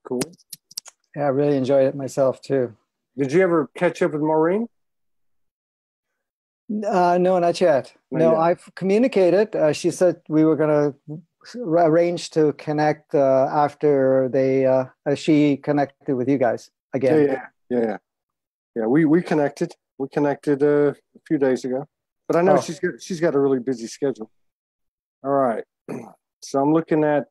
Cool. Yeah, I really enjoyed it myself too. Did you ever catch up with Maureen? No, not yet. Not yet. I've communicated. She said we were going to arrange to connect after she connected with you guys again. Yeah. We connected. We connected a few days ago, but I know she's got a really busy schedule. All right, so I'm looking at.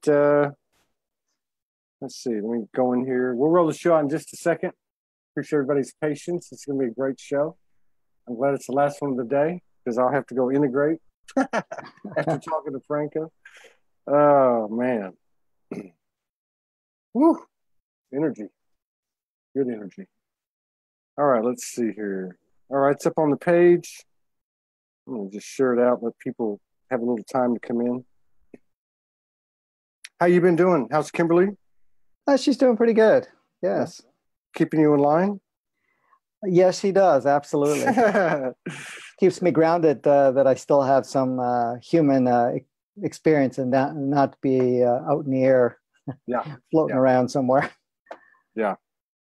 Let's see. Let me go in here. We'll roll the show out in just a second. Appreciate everybody's patience. It's going to be a great show. I'm glad it's the last one of the day because I'll have to go integrate after talking to Franco. Oh, man. Woo. Energy. Good energy. All right, let's see here. All right, it's up on the page. I'm going to just share it out, let people have a little time to come in. How you been doing? How's Kimberly? She's doing pretty good. Yes. Keeping you in line? Yes, she does. Absolutely. Keeps me grounded that I still have some human experience and not be out in the air, floating around somewhere. Yeah.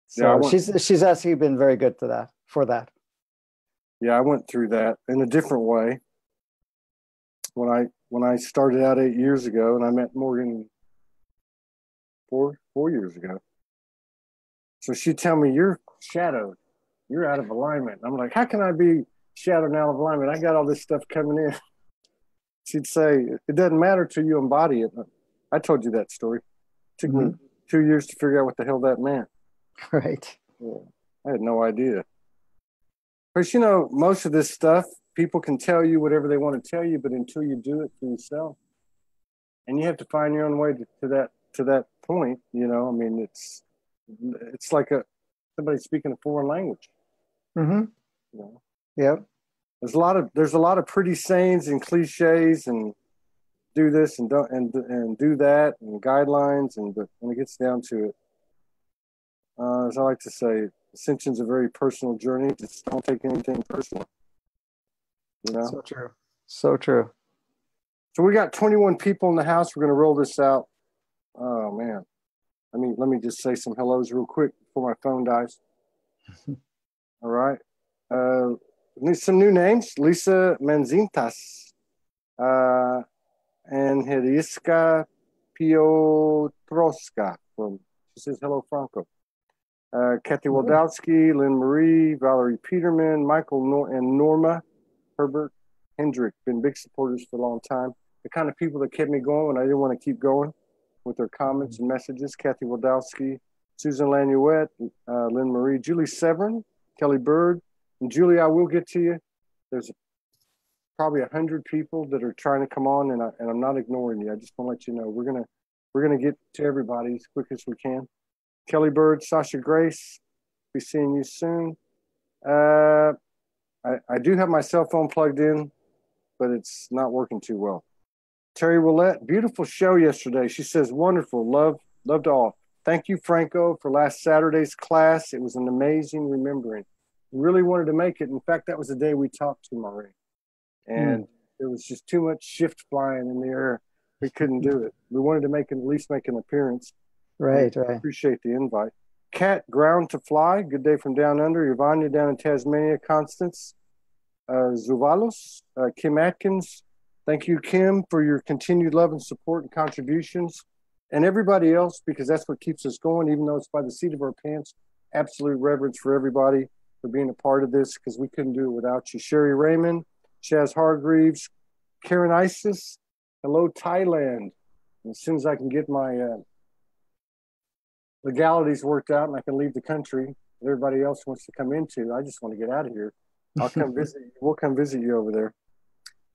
So she's actually been very good for that. Yeah, I went through that in a different way. When I started out 8 years ago, and I met Morgan 4 years ago. So she'd tell me, "You're shadowed. You're out of alignment." I'm like, "How can I be shadowed and out of alignment? I got all this stuff coming in." She'd say, "It doesn't matter till you embody it." I told you that story. It took me 2 years to figure out what the hell that meant. Right. Yeah, I had no idea. Because, most of this stuff, people can tell you whatever they want to tell you, but until you do it for yourself, and you have to find your own way to that point, I mean, it's like somebody speaking a foreign language. Mm-hmm. Yep. There's a lot of pretty sayings and cliches and do this and don't and do that and guidelines, but when it gets down to it, as I like to say, ascension's a very personal journey. Just don't take anything personal. So true. So true. So we got 21 people in the house. We're going to roll this out. Oh man, let me just say some hellos real quick before my phone dies. All right. Need some new names: Lisa Manzintas, and Heriska Piotrowska. She says hello, Franco. Kathy Waldowski, Lynn Marie, Valerie Peterman, Michael and Norma Herbert Hendrick, been big supporters for a long time. The kind of people that kept me going when I didn't want to keep going with their comments and messages. Kathy Waldowski, Susan Lanuette, Lynn Marie, Julie Severn, Kelly Bird, and Julie, I will get to you. There's probably 100 people that are trying to come on, and I'm not ignoring you. I just want to let you know we're gonna get to everybody as quick as we can. Kelly Bird, Sasha Grace, be seeing you soon. I do have my cell phone plugged in, but it's not working too well. Terry Willette, beautiful show yesterday. She says, wonderful, loved all. Thank you, Franco, for last Saturday's class. It was an amazing remembering. Really wanted to make it. In fact, that was the day we talked to Maureen. And there was just too much shift flying in the air. We couldn't do it. We wanted to at least make an appearance. Right. Appreciate the invite. Kat, Ground to Fly, good day from down under. Yvonne down in Tasmania. Constance Zuvalos, Kim Atkins. Thank you, Kim, for your continued love and support and contributions. And everybody else, because that's what keeps us going, even though it's by the seat of our pants. Absolute reverence for everybody for being a part of this, because we couldn't do it without you. Sherry Raymond, Chaz Hargreaves, Karen Isis. Hello, Thailand. And as soon as I can get my legalities worked out and I can leave the country that everybody else wants to come into, I just want to get out of here. I'll come visit you. We'll come visit you over there.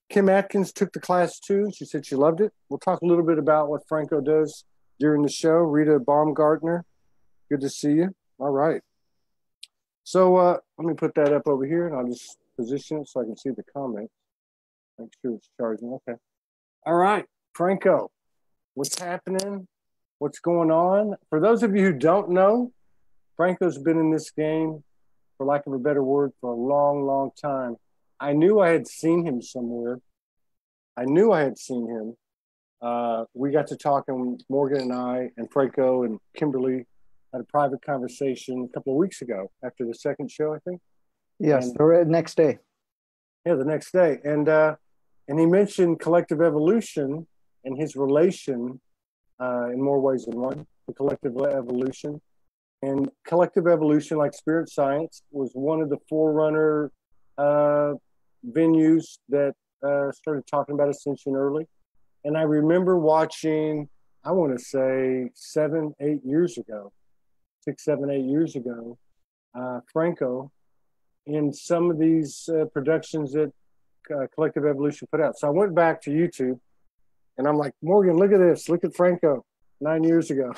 Kim Atkins took the class too. She said she loved it. We'll talk a little bit about what Franco does during the show. Rita Baumgartner, good to see you. All right. So let me put that up over here and I'll just position it so I can see the comments. Make sure it's charging. Okay. All right, Franco, what's happening? What's going on? For those of you who don't know, Franco's been in this game, for lack of a better word, for a long, long time. I knew I had seen him somewhere. We got to talking, Morgan and I and Franco and Kimberly had a private conversation a couple of weeks ago after the second show, I think. Yes, And, the next day. Yeah, the next day. And he mentioned collective evolution and his relation in more ways than one, the collective evolution. And collective evolution, like spirit science, was one of the forerunner venues that started talking about ascension early. And I remember watching, I want to say 7, 8 years ago, 6, 7, 8 years ago, Franco in some of these productions that Collective Evolution put out. So I went back to YouTube and I'm like, Morgan, look at this. Look at Franco 9 years ago.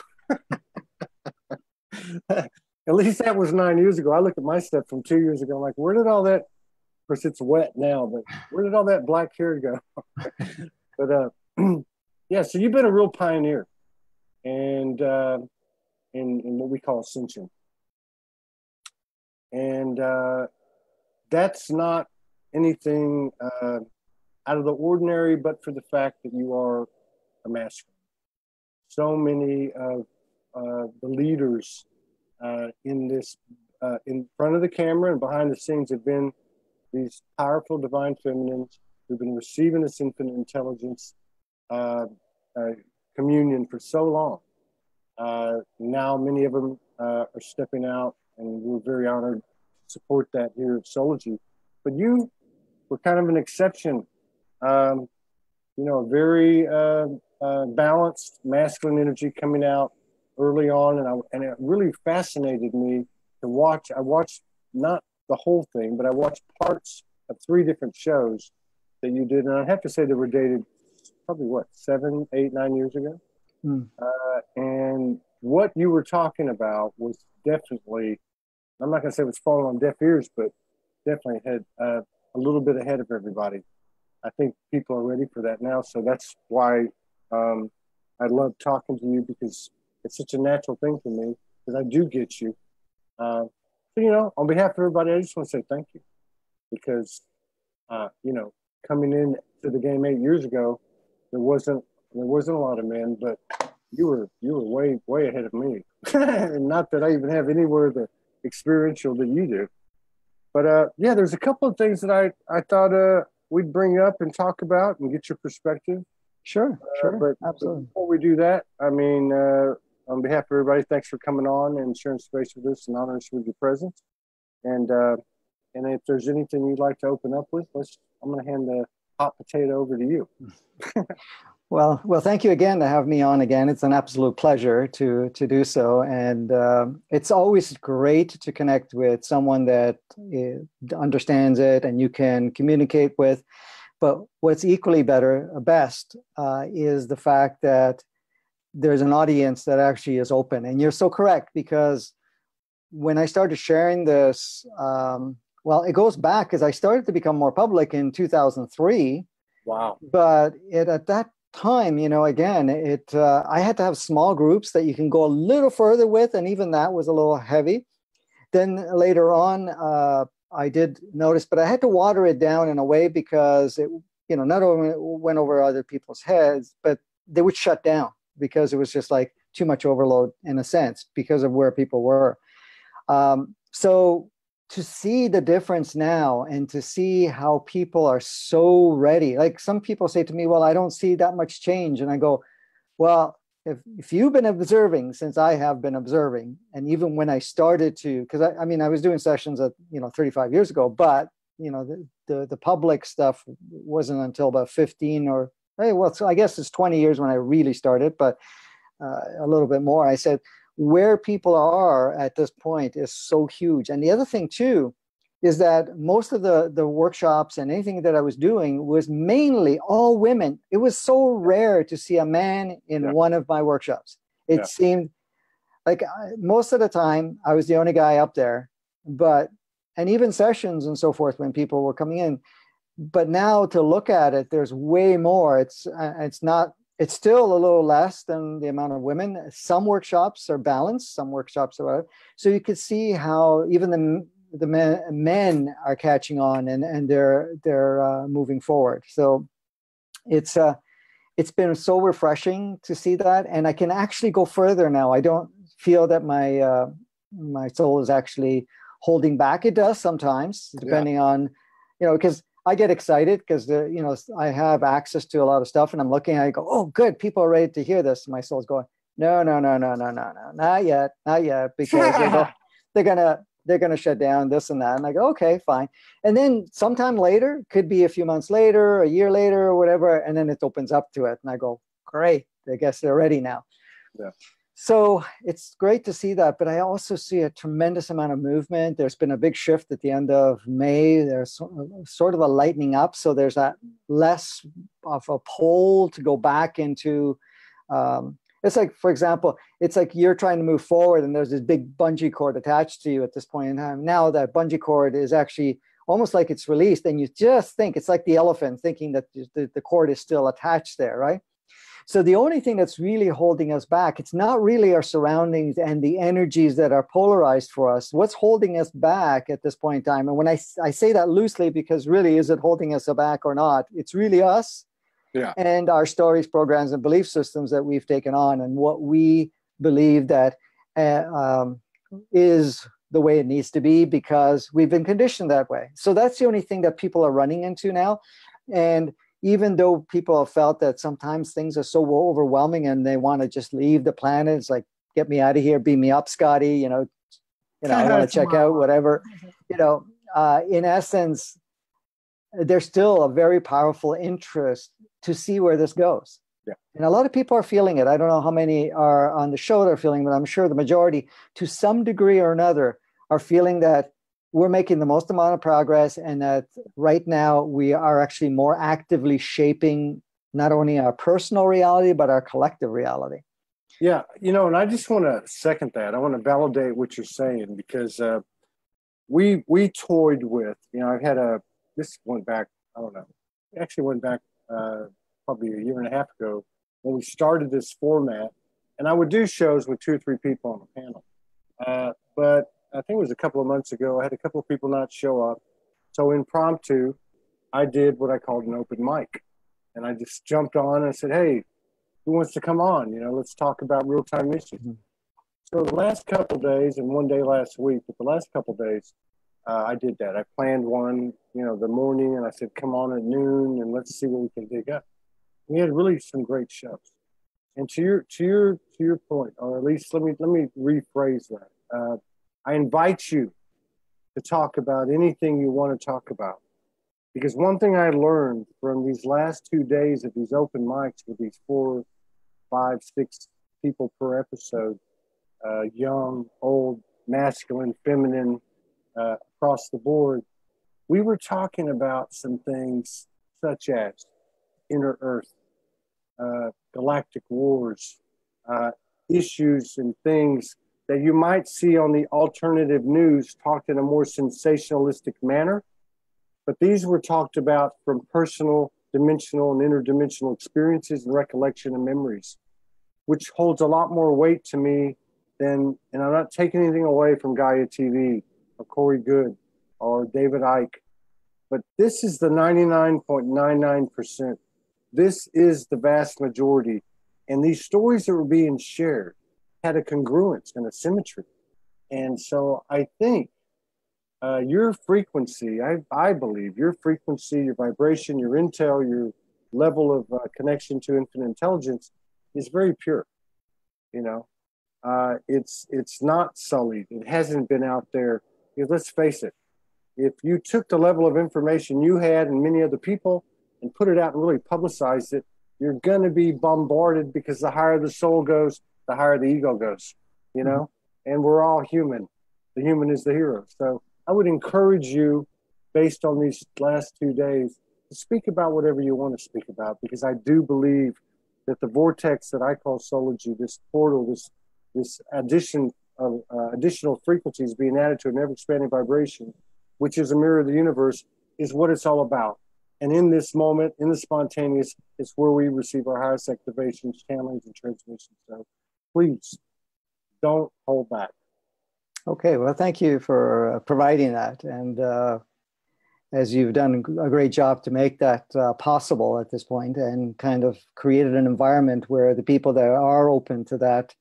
At least that was 9 years ago. I look at my stuff from 2 years ago. I'm like, where did all that, of course it's wet now, but where did all that black hair go? But yeah, so you've been a real pioneer and in what we call ascension. And that's not anything out of the ordinary, but for the fact that you are a masculine. So many of the leaders in this, in front of the camera and behind the scenes have been these powerful divine feminines who've been receiving this infinite intelligence communion for so long. Now many of them are stepping out, and we're very honored to support that here at Soulogy. But you were kind of an exception. You know, very balanced masculine energy coming out early on, and it really fascinated me to watch. I watched not the whole thing, but I watched parts of 3 different shows that you did, and I have to say they were dated probably what 7, 8, 9 years ago. And what you were talking about was definitely, I'm not going to say it was falling on deaf ears, but definitely had a little bit ahead of everybody. I think people are ready for that now. So that's why I love talking to you, because it's such a natural thing for me, because I do get you. So, you know, on behalf of everybody, I just want to say thank you, because, you know, coming in to the game 8 years ago, there wasn't a lot of men, but you were way ahead of me. And not that I even have anywhere the experiential that you do. But yeah, there's a couple of things that I thought we'd bring up and talk about and get your perspective. Sure. But Absolutely. Before we do that, I mean, on behalf of everybody, thanks for coming on and sharing space with us and honoring us with your presence. And if there's anything you'd like to open up with, I'm going to hand the hot potato over to you. Well, thank you again to have me on again. It's an absolute pleasure to do so. And it's always great to connect with someone that understands it and you can communicate with. But what's equally best is the fact that there's an audience that actually is open. And you're so correct, because when I started sharing this, well, it goes back because I started to become more public in 2003. Wow. But at that time, you know, again, I had to have small groups that you can go a little further with, and even that was a little heavy. Then later on, I did notice, but I had to water it down in a way, because it, you know, not only went over other people's heads, but they would shut down because it was just like too much overload in a sense because of where people were. So to see the difference now and to see how people are so ready, like some people say to me, well, I don't see that much change. And I go, well, if you've been observing since I have been observing, and even when I started to, because I mean, I was doing sessions at, 35 years ago, but, the public stuff wasn't until about 15 or, so I guess it's 20 years when I really started, but a little bit more. I said, where people are at this point is so huge. And the other thing too, is that most of the workshops and anything that I was doing was mainly all women. It was so rare to see a man in one of my workshops. It seemed like most of the time I was the only guy up there, and even sessions and so forth when people were coming in. But now to look at it, there's way more. It's still a little less than the amount of women. Some workshops are balanced, some workshops are whatever. So you could see how even the men are catching on and they're moving forward. So it's been so refreshing to see that, and I can actually go further now. I don't feel that my soul is actually holding back. It does sometimes, depending on, because I get excited because I have access to a lot of stuff, and I'm looking, I go, oh, good, people are ready to hear this. My soul's going, no, not yet, because they're gonna shut down this and that. And I go, okay, fine. And then sometime later, could be a few months later, a year later, or whatever, and then it opens up to it, and I go, great, I guess they're ready now. Yeah. So it's great to see that, but I also see a tremendous amount of movement. There's been a big shift at the end of May. There's sort of a lightening up. So there's that less of a pull to go back into, it's like, for example, it's like you're trying to move forward and there's this big bungee cord attached to you at this point in time. Now that bungee cord is actually almost like it's released, and you just think it's like the elephant thinking that the cord is still attached there, right? So the only thing that's really holding us back, it's not really our surroundings and the energies that are polarized for us. What's holding us back at this point in time? And when I say that loosely, because really, is it holding us back or not? It's really us and our stories, programs, and belief systems that we've taken on, and what we believe that is the way it needs to be, because we've been conditioned that way. So that's the only thing that people are running into now. And even though people have felt that sometimes things are so overwhelming and they want to just leave the planet, it's like, get me out of here, beam me up, Scotty, I want to check out whatever, in essence, there's still a very powerful interest to see where this goes. Yeah. And a lot of people are feeling it. I don't know how many are on the show that are feeling, but I'm sure the majority, to some degree or another, are feeling that we're making the most amount of progress, and that right now we are actually more actively shaping not only our personal reality, but our collective reality. Yeah, and I just want to second that. I want to validate what you're saying, because we toyed with, I've had this went back, I don't know, it actually went back probably a year and a half ago when we started this format, and I would do shows with 2 or 3 people on the panel. But I think it was a couple of months ago, I had a couple of people not show up. So impromptu, I did what I called an open mic. And I just jumped on and said, hey, who wants to come on? Let's talk about real-time issues. Mm-hmm. So the last couple of days, and one day last week, but the last couple of days, I did that. I planned one, the morning, and I said, come on at noon and let's see what we can dig up. We had really some great shows. And to your point, or at least let me rephrase that. I invite you to talk about anything you want to talk about. Because one thing I learned from these last 2 days of these open mics with these 4, 5, 6 people per episode, young, old, masculine, feminine, across the board, we were talking about some things such as inner Earth, galactic wars, issues and things that you might see on the alternative news talked in a more sensationalistic manner. But these were talked about from personal, dimensional, and interdimensional experiences and recollection and memories, which holds a lot more weight to me than, and I'm not taking anything away from Gaia TV or Corey Good or David Icke, but this is the 99.99%. This is the vast majority. And these stories that were being shared had a congruence and a symmetry. And so I think your frequency, I believe your frequency, your vibration, your intel, your level of connection to infinite intelligence is very pure. It's not sullied. It hasn't been out there. Let's face it. If you took the level of information you had and many other people and put it out and really publicized it, you're going to be bombarded, because the higher the soul goes, the higher the ego goes, and we're all human. The human is the hero. So I would encourage you, based on these last 2 days, to speak about whatever you want to speak about, because I do believe that the vortex that I call Soulogy, this portal, this addition of additional frequencies being added to an ever-expanding vibration, which is a mirror of the universe, is what it's all about. And in this moment, in the spontaneous, it's where we receive our highest activations, channelings, and transmissions. So please don't hold back. Okay, well, thank you for providing that. And as you've done a great job to make that possible at this point, and kind of created an environment where the people that are open to that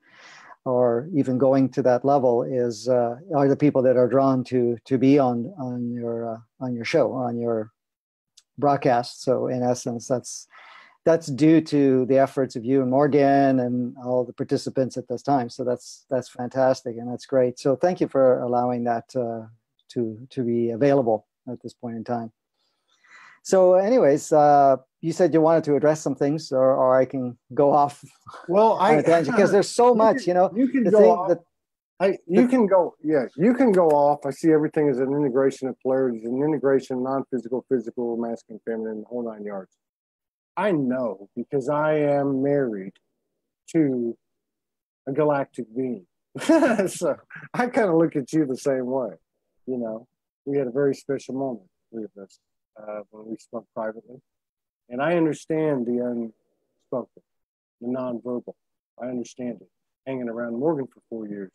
or even going to that level are the people that are drawn to be on your show, on your broadcast. So in essence, that's due to the efforts of you and Morgan and all the participants at this time. So that's fantastic, and that's great. So thank you for allowing that to be available at this point in time. So anyways, you said you wanted to address some things, or I can go off. Well, because there's so much, you can go off. You can go off. I see everything as an integration of polarities, an integration of non-physical, physical, masculine, feminine, the whole 9 yards. I know because I am married to a galactic being. So I kind of look at you the same way. You know, we had a very special moment, three of us, when we spoke privately. And I understand the unspoken, the nonverbal. I understand it. Hanging around Morgan for 4 years,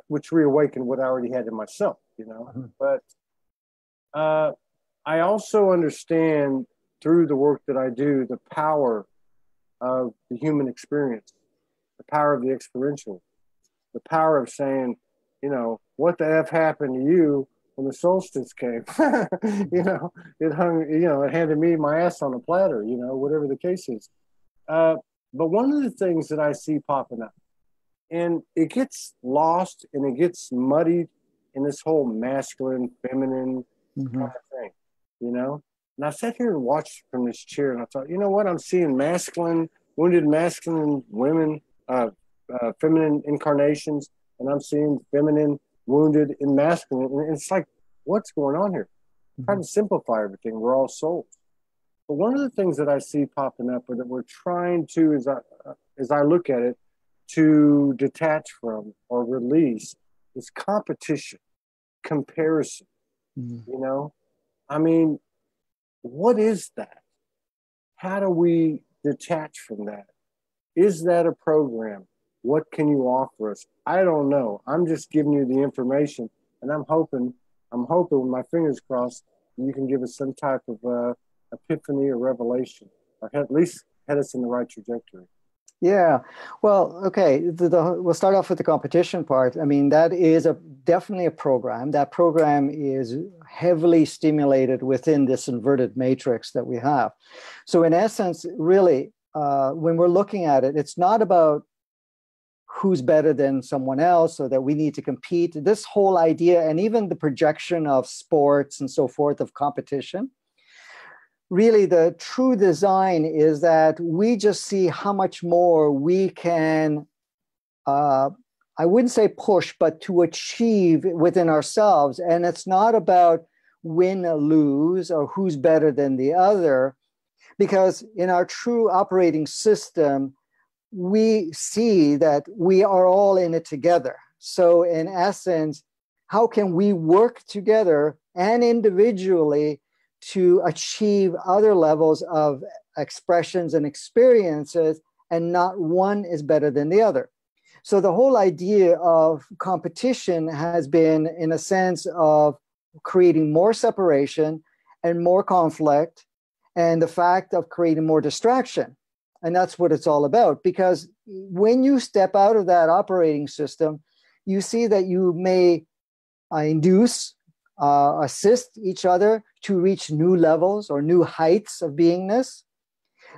which reawakened what I already had in myself, you know. Mm-hmm. But I also understand through the work that I do, the power of the human experience, the power of the experiential, the power of saying, you know, what the F happened to you when the solstice came? You know, it hung, you know, it handed me my ass on a platter, you know, whatever the case is. But one of the things that I see popping up, and it gets lost and it gets muddied in this whole masculine, feminine kind of thing, you know? And I sat here and watched from this chair, and I thought, you know what? I'm seeing wounded masculine women, feminine incarnations, and I'm seeing feminine, wounded, and masculine. And it's like, what's going on here? Trying to simplify everything. We're all souls. But one of the things that I see popping up, or that we're trying to, as I look at it, to detach from or release, is competition, comparison. You know, I mean, what is that? How do we detach from that? Is that a program? What can you offer us? I don't know. I'm just giving you the information, and I'm hoping with my fingers crossed, you can give us some type of epiphany or revelation, or at least head us in the right trajectory. Yeah, well, okay. We'll start off with the competition part. I mean, that is definitely a program. That program is heavily stimulated within this inverted matrix that we have. So in essence, really, when we're looking at it, it's not about who's better than someone else or that we need to compete. This whole idea, and even the projection of sports and so forth, of competition, really the true design is that we just see how much more we can, I wouldn't say push, but to achieve within ourselves. And it's not about win or lose or who's better than the other, because in our true operating system, we see that we are all in it together. So in essence, how can we work together and individually to achieve other levels of expressions and experiences, and not one is better than the other? So the whole idea of competition has been, in a sense, of creating more separation and more conflict, and the fact of creating more distraction. And that's what it's all about. Because when you step out of that operating system, you see that you may induce, assist each other to reach new levels or new heights of beingness.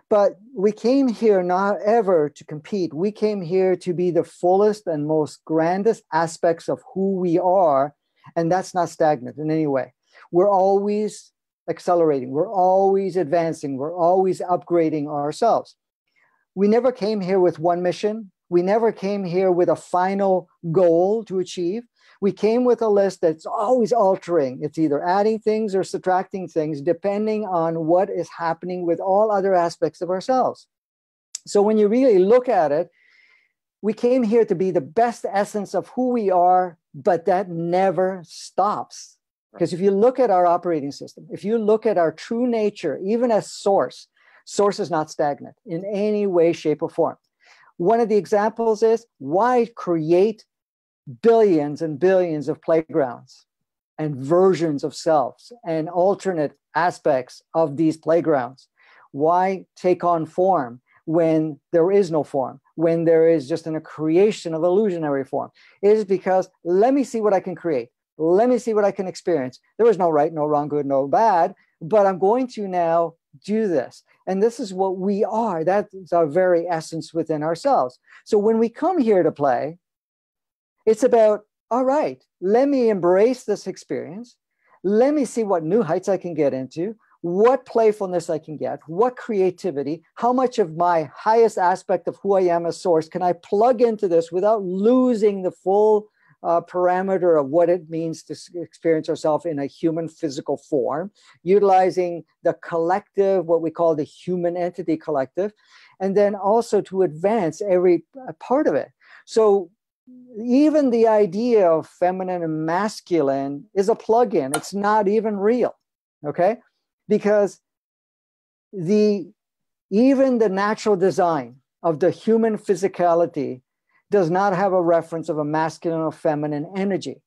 But we came here not ever to compete. We came here to be the fullest and most grandest aspects of who we are. And that's not stagnant in any way. We're always accelerating. We're always advancing. We're always upgrading ourselves. We never came here with one mission. We never came here with a final goal to achieve. We came with a list that's always altering. It's either adding things or subtracting things, depending on what is happening with all other aspects of ourselves. So when you really look at it, we came here to be the best essence of who we are, but that never stops. Because if you look at our operating system, if you look at our true nature, even as source is not stagnant in any way, shape, or form. One of the examples is, why create billions and billions of playgrounds and versions of selves and alternate aspects of these playgrounds? Why take on form when there is no form? when there is just a creation of illusionary form. It is because let me see what I can create. Let me see what I can experience. There is no right, no wrong, good, no bad, but I'm going to now do this. And this is what we are. That is our very essence within ourselves. So when we come here to play, it's about, all right, let me embrace this experience. Let me see what new heights I can get into, what playfulness I can get, what creativity, how much of my highest aspect of who I am as source can I plug into this without losing the full parameter of what it means to experience ourselves in a human physical form, utilizing the collective, what we call the human entity collective, and then also to advance every part of it. So even the idea of feminine and masculine is a plug-in. It's not even real, okay? Because even the natural design of the human physicality does not have a reference of a masculine or feminine energy.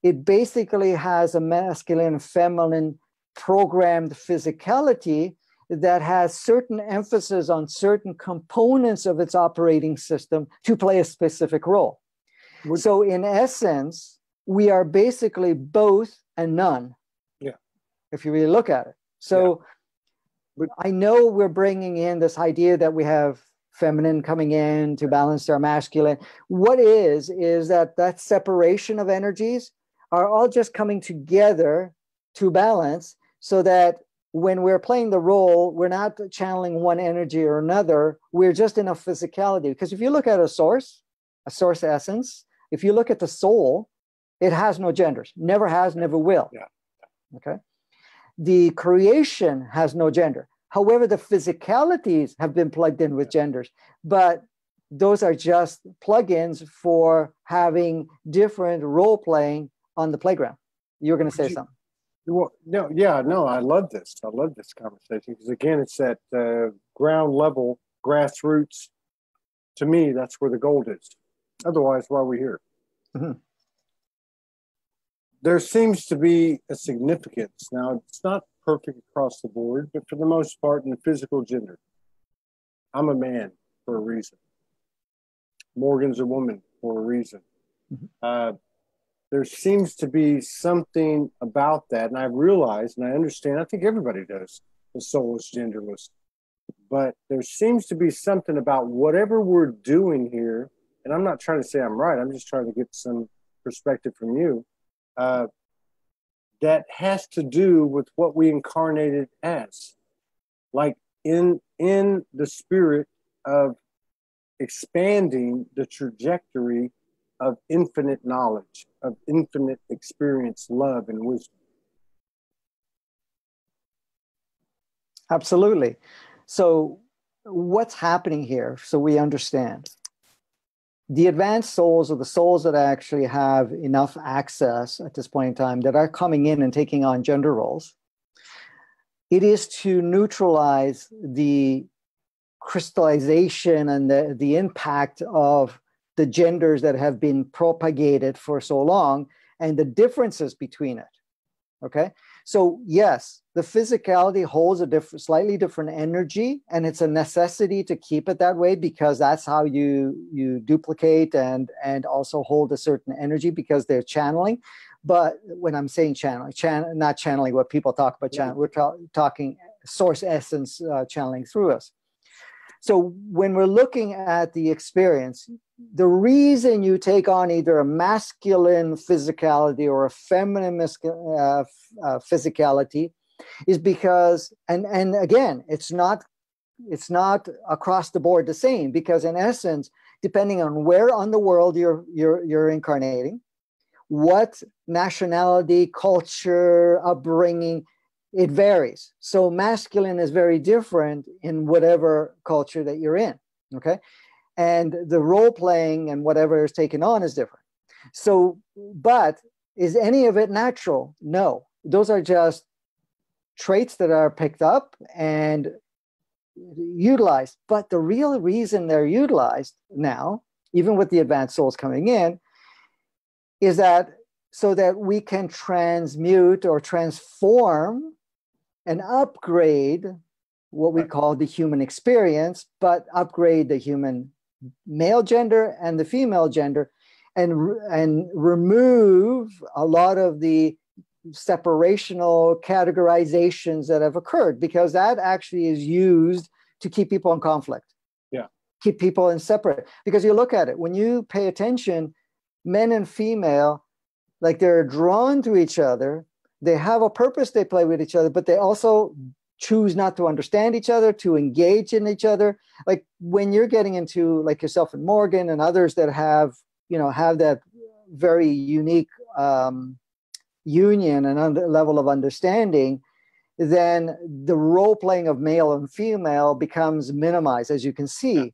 It basically has a masculine and feminine programmed physicality that has certain emphasis on certain components of its operating system to play a specific role. So in essence, we are basically both and none. Yeah. If you really look at it. So I know we're bringing in this idea that we have feminine coming in to balance our masculine. What is that separation of energies are all just coming together to balance, so that when we're playing the role, we're not channeling one energy or another. We're just in a physicality. Because if you look at a source essence, if you look at the soul, it has no genders, never has, never will. Yeah. Okay. The creation has no gender. However, the physicalities have been plugged in with genders, but those are just plugins for having different role playing on the playground. You were going to say something. Well, no, I love this. I love this conversation because, again, it's that ground level, grassroots. To me, that's where the gold is. Otherwise, why are we here? Mm-hmm. There seems to be a significance. Now, it's not perfect across the board, but for the most part, in the physical gender, I'm a man for a reason. Morgan's a woman for a reason. Mm-hmm. There seems to be something about that, and I realize and I understand, I think everybody does, the soul is genderless. But there seems to be something about whatever we're doing here, and I'm not trying to say I'm right, I'm just trying to get some perspective from you, that has to do with what we incarnated as. Like in the spirit of expanding the trajectory of infinite knowledge, of infinite experience, love, and wisdom. Absolutely. So what's happening here, so we understand? The advanced souls, or the souls that actually have enough access at this point in time, that are coming in and taking on gender roles, it is to neutralize the crystallization and the impact of the genders that have been propagated for so long and the differences between it. Okay. So yes, the physicality holds a slightly different energy, and it's a necessity to keep it that way, because that's how you duplicate and also hold a certain energy, because they're channeling. But when I'm saying channeling, not channeling what people talk about channeling, we're talking source essence channeling through us. So when we're looking at the experience, the reason you take on either a masculine physicality or a feminine physicality is because, and again, it's not across the board the same, because in essence, depending on where on the world you're incarnating, what nationality, culture, upbringing, it varies. So masculine is very different in whatever culture that you're in, okay? And the role playing and whatever is taken on is different. So, but is any of it natural? No. Those are just traits that are picked up and utilized. But the real reason they're utilized now, even with the advanced souls coming in, is that so that we can transmute or transform and upgrade what we call the human experience, but upgrade the human male gender and the female gender, and remove a lot of the separational categorizations that have occurred, because that actually is used to keep people in conflict. Yeah. Keep people in separate. Because you look at it, when you pay attention, men and female, like they're drawn to each other, they have a purpose, they play with each other, but they also choose not to understand each other, to engage in each other. Like when you're getting into, like yourself and Morgan and others that have, have that very unique union and level of understanding, then the role playing of male and female becomes minimized, as you can see. Yeah.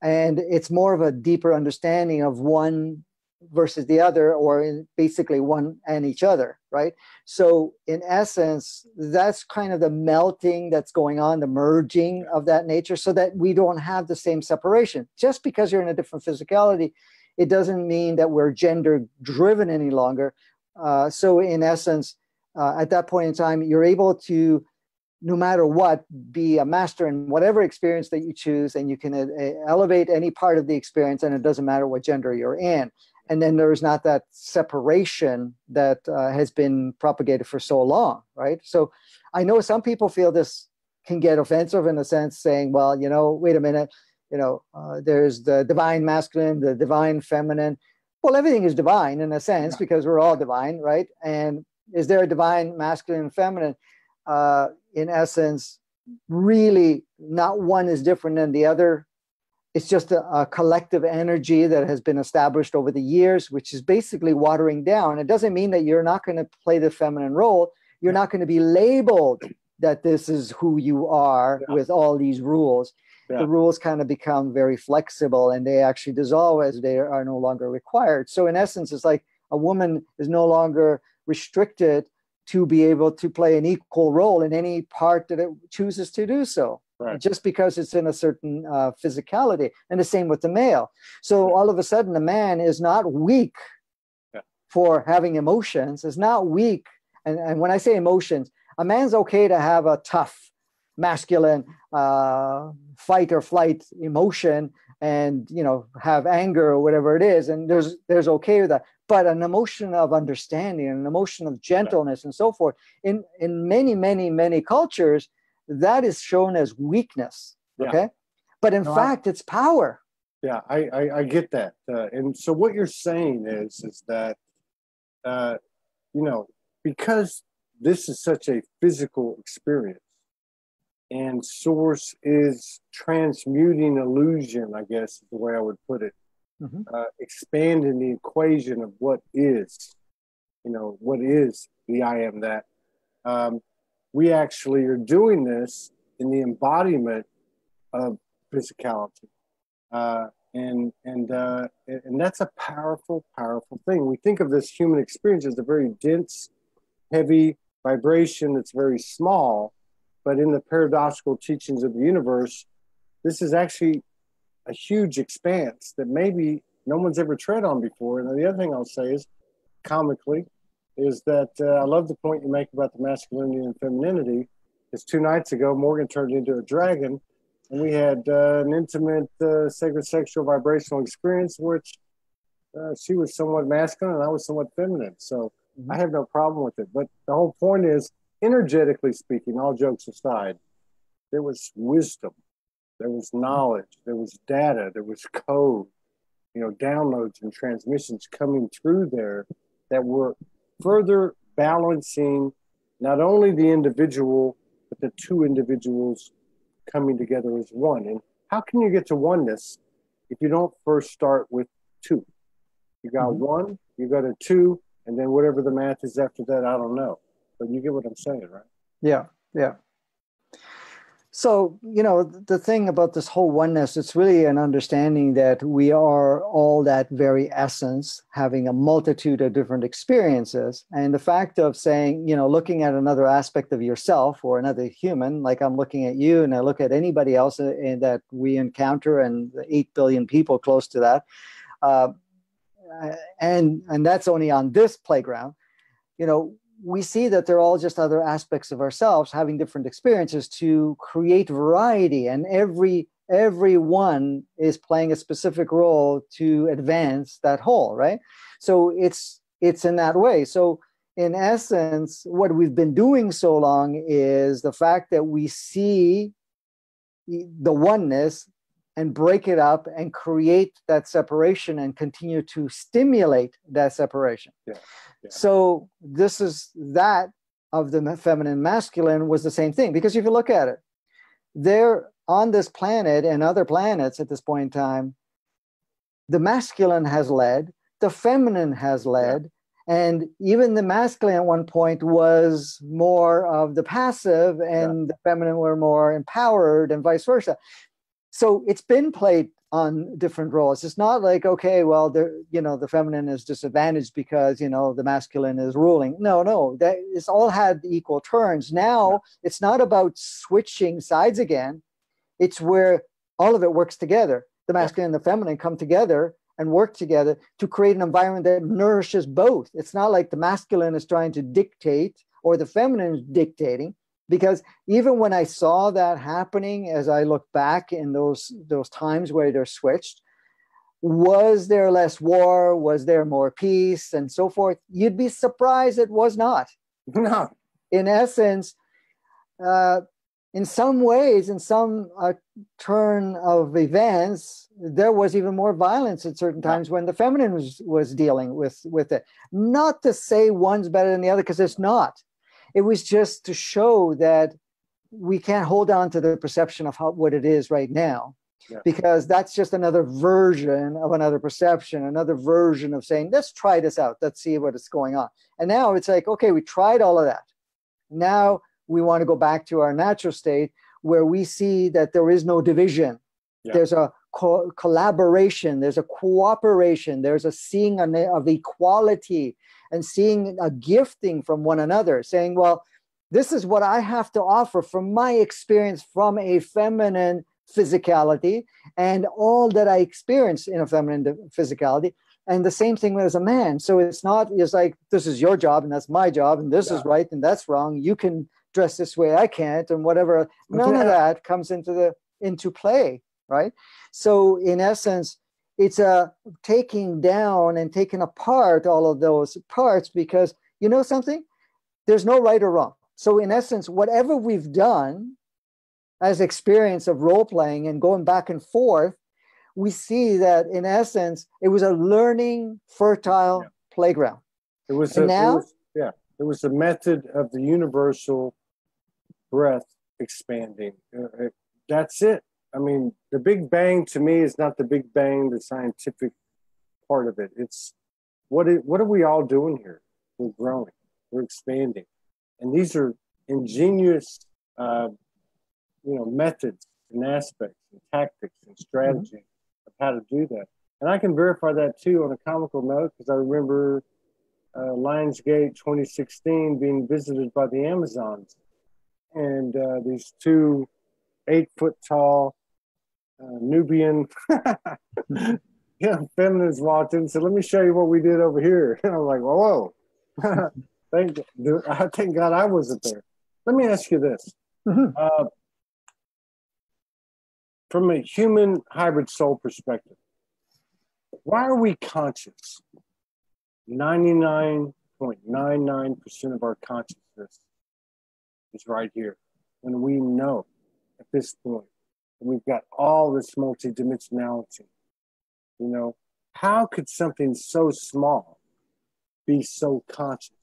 And it's more of a deeper understanding of one versus the other, or basically one and each other, right? So in essence, that's kind of the melting that's going on, the merging of that nature, so that we don't have the same separation. Just because you're in a different physicality, it doesn't mean that we're gender driven any longer. So in essence, at that point in time, you're able to, no matter what, be a master in whatever experience that you choose, and you can elevate any part of the experience, and it doesn't matter what gender you're in. And then there's not that separation that has been propagated for so long, right? So I know some people feel this can get offensive in a sense, saying, well, wait a minute, there's the divine masculine, the divine feminine. Well, everything is divine in a sense, because we're all divine, right? And is there a divine masculine and feminine? In essence, really not one is different than the other. It's just a collective energy that has been established over the years, which is basically watering down. It doesn't mean that you're not going to play the feminine role. You're not going to be labeled that this is who you are with all these rules. Yeah. The rules kind of become very flexible, and they actually dissolve as they are no longer required. So in essence, it's like a woman is no longer restricted to be able to play an equal role in any part that it chooses to do so. Right. Just because it's in a certain physicality. And the same with the male. So all of a sudden, the man is not weak for having emotions, is not weak. And when I say emotions, a man's okay to have a tough, masculine fight or flight emotion, and have anger or whatever it is. And there's okay with that. But an emotion of understanding, an emotion of gentleness and so forth, in many, many, many cultures, that is shown as weakness, okay? But in fact, it's power. Yeah, I get that. And so what you're saying is that, because this is such a physical experience, and Source is transmuting illusion, I guess is the way I would put it, expanding the equation of what is, what is the I am that. We actually are doing this in the embodiment of physicality. And that's a powerful, powerful thing. We think of this human experience as a very dense, heavy vibration that's very small, but in the paradoxical teachings of the universe, this is actually a huge expanse that maybe no one's ever tread on before. And the other thing I'll say is, comically, is that I love the point you make about the masculinity and femininity. Is 2 nights ago, Morgan turned into a dragon, and we had an intimate, sacred sexual vibrational experience, which she was somewhat masculine and I was somewhat feminine. So I have no problem with it. But the whole point is, energetically speaking, all jokes aside, there was wisdom, there was knowledge, there was data, there was code, downloads and transmissions coming through there that were further balancing not only the individual, but the two individuals coming together as one. And how can you get to oneness if you don't first start with two? You got one, you got a two, and then whatever the math is after that, I don't know. But you get what I'm saying, right? Yeah, yeah. So, the thing about this whole oneness, it's really an understanding that we are all that very essence, having a multitude of different experiences. And the fact of saying, looking at another aspect of yourself or another human, like I'm looking at you and I look at anybody else that we encounter, and 8 billion people close to that. And that's only on this playground. We see that they're all just other aspects of ourselves having different experiences to create variety. And every everyone is playing a specific role to advance that whole, right? So it's in that way. So in essence, what we've been doing so long is the fact that we see the oneness and break it up and create that separation and continue to stimulate that separation. Yeah. Yeah. So this is that of the feminine and masculine was the same thing. Because if you look at it, they're on this planet and other planets at this point in time, the masculine has led, the feminine has led, and even the masculine at one point was more of the passive and the feminine were more empowered and vice versa. So it's been played on different roles. It's not like, okay, well, the feminine is disadvantaged because, the masculine is ruling. No, it's all had equal turns. Now it's not about switching sides again. It's where all of it works together. The masculine and the feminine come together and work together to create an environment that nourishes both. It's not like the masculine is trying to dictate or the feminine is dictating. Because even when I saw that happening, as I look back in those times where they're switched, was there less war? Was there more peace and so forth? You'd be surprised it was not. No. In essence, in some ways, in some turn of events, there was even more violence at certain times when the feminine was dealing with it. Not to say one's better than the other, because it's not. It was just to show that we can't hold on to the perception of what it is right now, because that's just another version of another perception, another version of saying, let's try this out. Let's see what is going on. And now it's like, okay, we tried all of that. Now we want to go back to our natural state where we see that there is no division. Yeah. There's a collaboration. There's a cooperation. There's a seeing of equality and seeing a gifting from one another, saying, well, this is what I have to offer from my experience from a feminine physicality and all that I experience in a feminine physicality. And the same thing as a man. So it's like, this is your job and that's my job and this is right and that's wrong. You can dress this way, I can't, and whatever. None of that comes into play, right? So in essence, it's a taking down and taking apart all of those parts, because you know something? There's no right or wrong. So in essence, whatever we've done as experience of role-playing and going back and forth, we see that in essence, it was a learning, fertile playground. It was a method of the universal breath expanding. That's it. I mean, the Big Bang to me is not the Big Bang, the scientific part of it. It's what are we all doing here? We're growing, we're expanding. And these are ingenious, methods and aspects and tactics and strategies of how to do that. And I can verify that too on a comical note, because I remember Lionsgate 2016 being visited by the Amazons. And these two 8-foot tall Nubian feminists walked in and said, let me show you what we did over here. And I was like, whoa. Thank God I wasn't there. Let me ask you this. From a human hybrid soul perspective, why are we conscious? 99.99% of our consciousness is right here. When we know at this point, we've got all this multidimensionality. How could something so small be so conscious?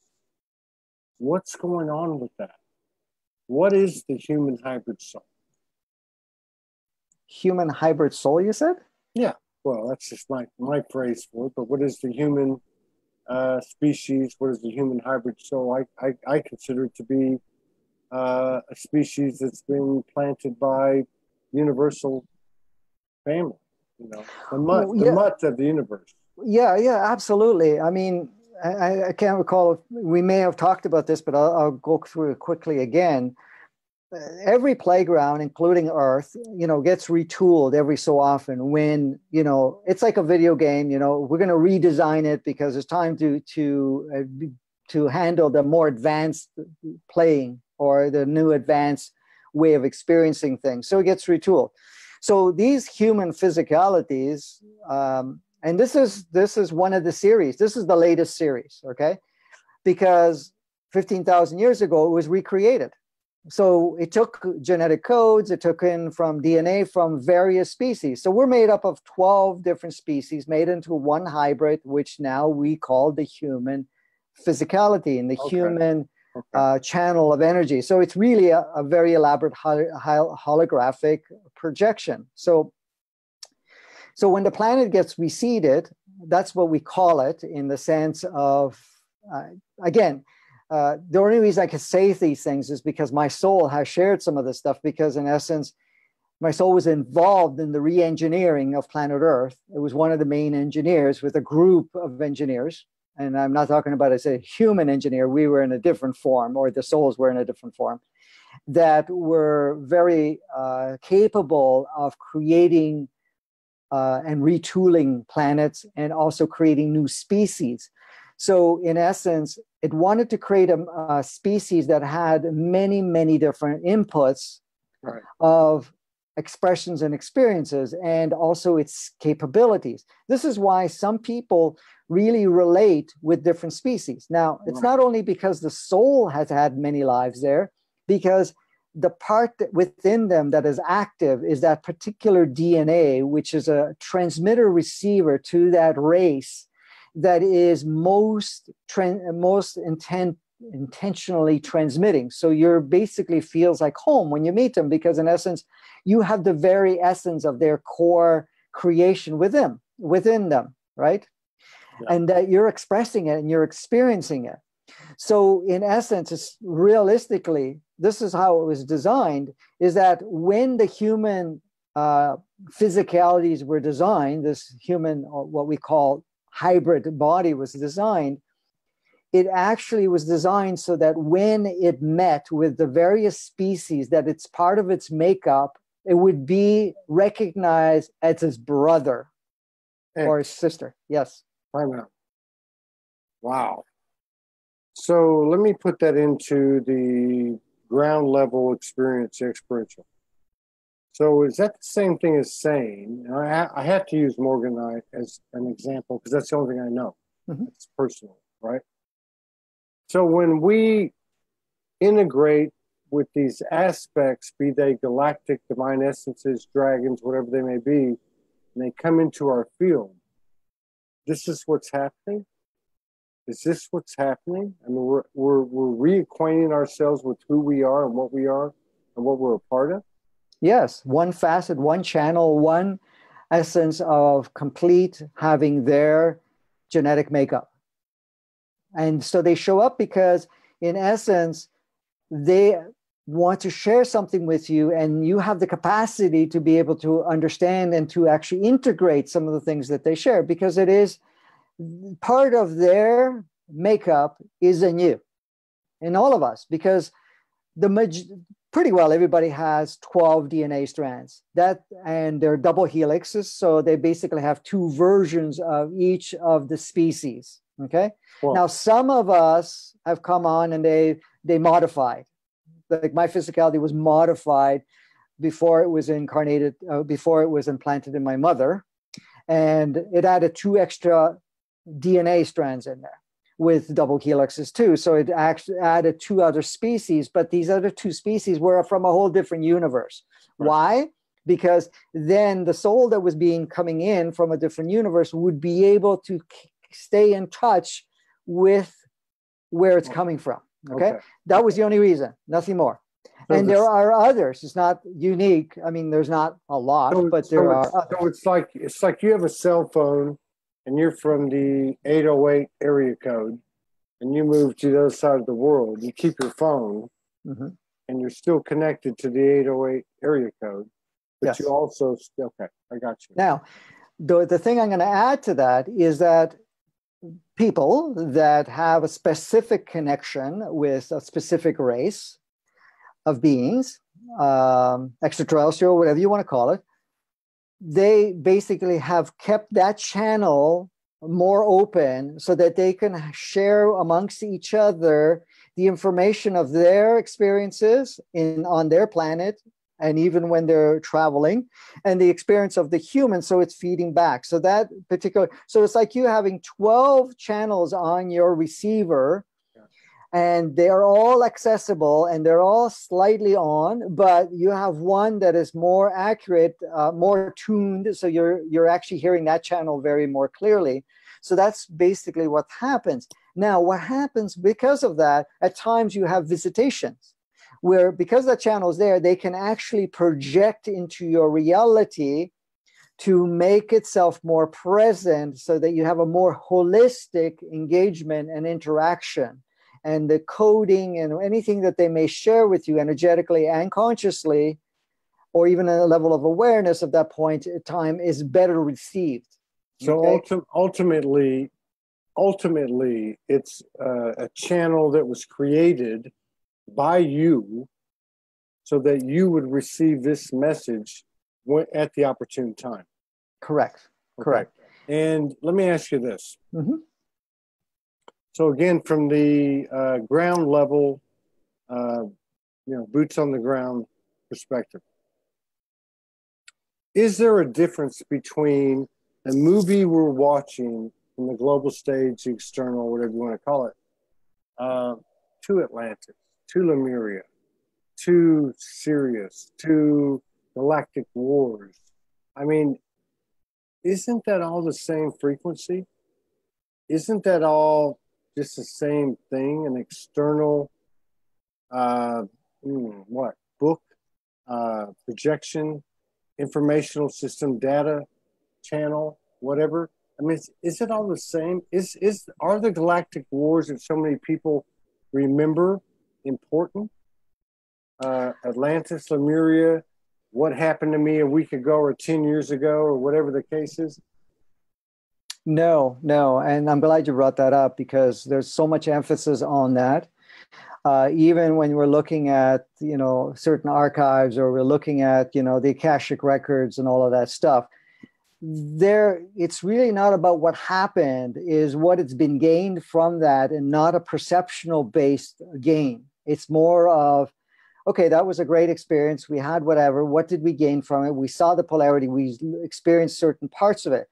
What's going on with that? What is the human hybrid soul? Human hybrid soul, you said? Yeah. Well, that's just my phrase for it. But what is the human species? What is the human hybrid soul? I consider it to be a species that's been planted by universal family, the mutt of the universe. Yeah, absolutely. I mean, I can't recall if we may have talked about this, but I'll go through it quickly again. Every playground, including Earth, gets retooled every so often when, it's like a video game, we're going to redesign it because it's time to handle the more advanced playing or the new advanced way of experiencing things. So it gets retooled. So these human physicalities, and this is one of the series. This is the latest series, okay? Because 15,000 years ago, it was recreated. So it took genetic codes, it took in from DNA from various species. So we're made up of 12 different species made into one hybrid, which now we call the human physicality and the human channel of energy. So it's really a very elaborate holographic projection. So when the planet gets reseeded, that's what we call it, in the sense of, again, the only reason I can say these things is because my soul has shared some of this stuff, because in essence, my soul was involved in the re-engineering of planet Earth. It was one of the main engineers with a group of engineers. And I'm not talking about as a human engineer. We were in a different form, or the souls were in a different form, that were very capable of creating and retooling planets and also creating new species. So in essence, it wanted to create a species that had many, many different inputs of expressions and experiences, and also its capabilities. This is why some people really relate with different species. Now, it's not only because the soul has had many lives there, because the part within them that is active is that particular DNA, which is a transmitter receiver to that race that is most intentionally transmitting. So you're basically feels like home when you meet them, because in essence, you have the very essence of their core creation within them, right? Yeah. And that you're expressing it and you're experiencing it. So in essence, it's realistically, this is how it was designed, is that when the human physicalities were designed, this human, or what we call hybrid body was designed, it actually was designed so that when it met with the various species that it's part of its makeup, it would be recognized as his brother or his sister. Yes. Wow. So let me put that into the ground level experience, experiential. So is that the same thing as saying, and I have to use Morgan as an example because that's the only thing I know. It's personal, right? So when we integrate with these aspects, be they galactic, divine essences, dragons, whatever they may be, and they come into our field, this is what's happening? Is this what's happening? I mean, we're reacquainting ourselves with who we are and what we're a part of? Yes, one facet, one channel, one essence of complete having their genetic makeup. And so they show up because, in essence, they want to share something with you, and you have the capacity to be able to understand and to actually integrate some of the things that they share, because it is part of their makeup is in you, in all of us, because pretty well everybody has 12 DNA strands, and they're double helixes, so they basically have two versions of each of the species. Okay. Wow. Now, some of us have come on and they modified. Like my physicality was modified before it was incarnated, before it was implanted in my mother, and it added 2 extra DNA strands in there with double helixes too. So it actually added 2 other species, but these other 2 species were from a whole different universe. Right. Why? Because then the soul that was coming in from a different universe would be able to stay in touch with where it's coming from. Okay. That was the only reason, nothing more. So and there are others. It's not unique. I mean, there's not a lot, but there are others. So it's like you have a cell phone and you're from the 808 area code and you move to the other side of the world. You keep your phone and you're still connected to the 808 area code, but yes. You also, okay, I got you. Now, the thing I'm going to add to that is that people that have a specific connection with a specific race of beings, extraterrestrial, whatever you want to call it, they basically have kept that channel more open so that they can share amongst each other the information of their experiences on their planet and even when they're traveling, and the experience of the human. So it's feeding back. So it's like you having 12 channels on your receiver, and they're all accessible and they're all slightly on, but you have one that is more accurate, more tuned. So you're actually hearing that channel very more clearly. So that's basically what happens. Now, what happens because of that, at times you have visitations where, because that channel is there, they can actually project into your reality to make itself more present so that you have a more holistic engagement and interaction. And the coding and anything that they may share with you energetically and consciously, or even a level of awareness at that point in time, is better received. So okay? ultimately, it's a channel that was created by you so that you would receive this message at the opportune time. Correct. Okay. Correct. And let me ask you this. Mm-hmm. So again, from the ground level, boots on the ground perspective, is there a difference between a movie we're watching from the global stage, the external, whatever you want to call it, to Atlantis, to Lemuria, to Sirius, to galactic wars? I mean, isn't that all the same frequency? Isn't that all just the same thing? An external, book, projection, informational system, data channel, whatever. I mean, is it all the same? Are the galactic wars that so many people remember important? Atlantis, Lemuria, what happened to me a week ago or 10 years ago or whatever the case is? No. And I'm glad you brought that up, because there's so much emphasis on that. Even when we're looking at, certain archives, or we're looking at, the Akashic records and all of that stuff, it's really not about what happened, is what it's been gained from that, and not a perceptional based gain. It's more of, okay, that was a great experience. We had whatever. What did we gain from it? We saw the polarity. We experienced certain parts of it.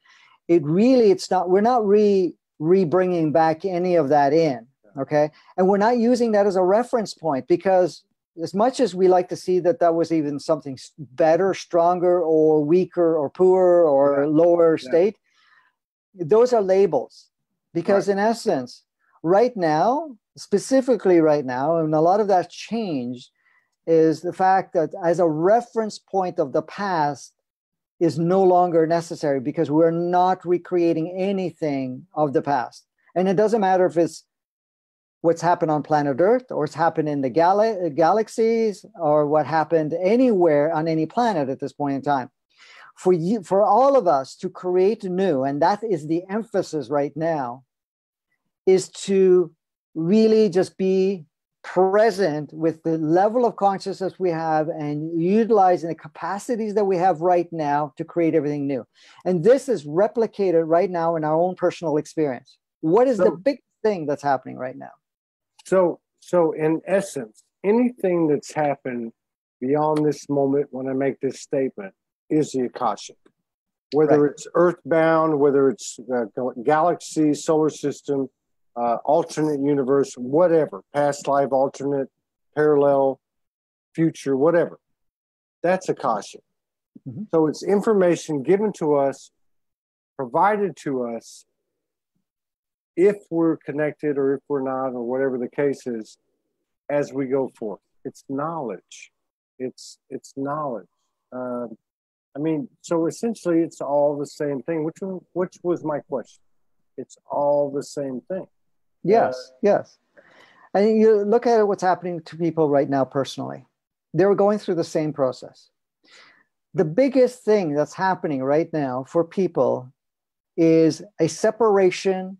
We're not re-bringing back any of that in, okay? And we're not using that as a reference point, because as much as we like to see that was even something better, stronger, or weaker, or poorer, or lower state, those are labels. Because in essence, right now, specifically right now, and a lot of that's changed, is the fact that as a reference point of the past is no longer necessary, because we're not recreating anything of the past. And it doesn't matter if it's what's happened on planet Earth, or it's happened in the galaxies, or what happened anywhere on any planet at this point in time. For all of us to create new, and that is the emphasis right now, is to really just be present with the level of consciousness we have, and utilizing the capacities that we have right now to create everything new. And this is replicated right now in our own personal experience. What is the big thing that's happening right now? So in essence, anything that's happened beyond this moment when I make this statement is the Akashic. Whether it's earthbound, whether it's galaxy, solar system, alternate universe, whatever, past life, alternate, parallel, future, whatever. That's Akashic. Mm-hmm. So it's information given to us, provided to us, if we're connected or if we're not, or whatever the case is, as we go forth. It's knowledge. It's knowledge. So essentially it's all the same thing, which was my question. It's all the same thing. Yes. And you look at what's happening to people right now personally. They're going through the same process. The biggest thing that's happening right now for people is a separation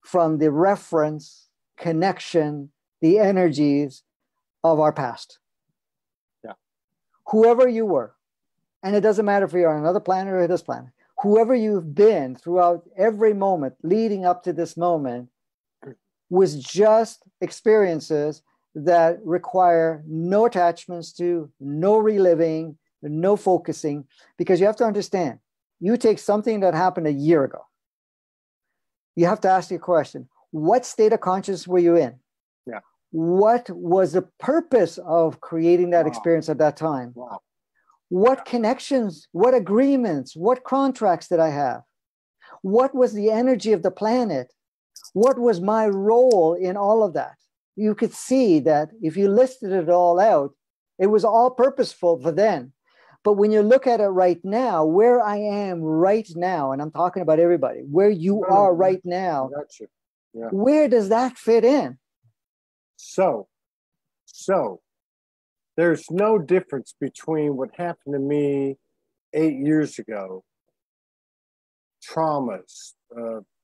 from the reference, connection, the energies of our past. Yeah. Whoever you were, and it doesn't matter if you're on another planet or this planet, whoever you've been throughout every moment leading up to this moment was just experiences that require no attachments to, no reliving, no focusing, because you have to understand, you take something that happened a year ago. You have to ask your question, what state of consciousness were you in? Yeah. What was the purpose of creating that experience at that time? Wow. What connections, what agreements, what contracts did I have? What was the energy of the planet? What was my role in all of that? You could see that if you listed it all out, it was all purposeful for then. But when you look at it right now, where I am right now, and I'm talking about everybody, where you are right now, yeah. Where does that fit in? So there's no difference between what happened to me 8 years ago, traumas,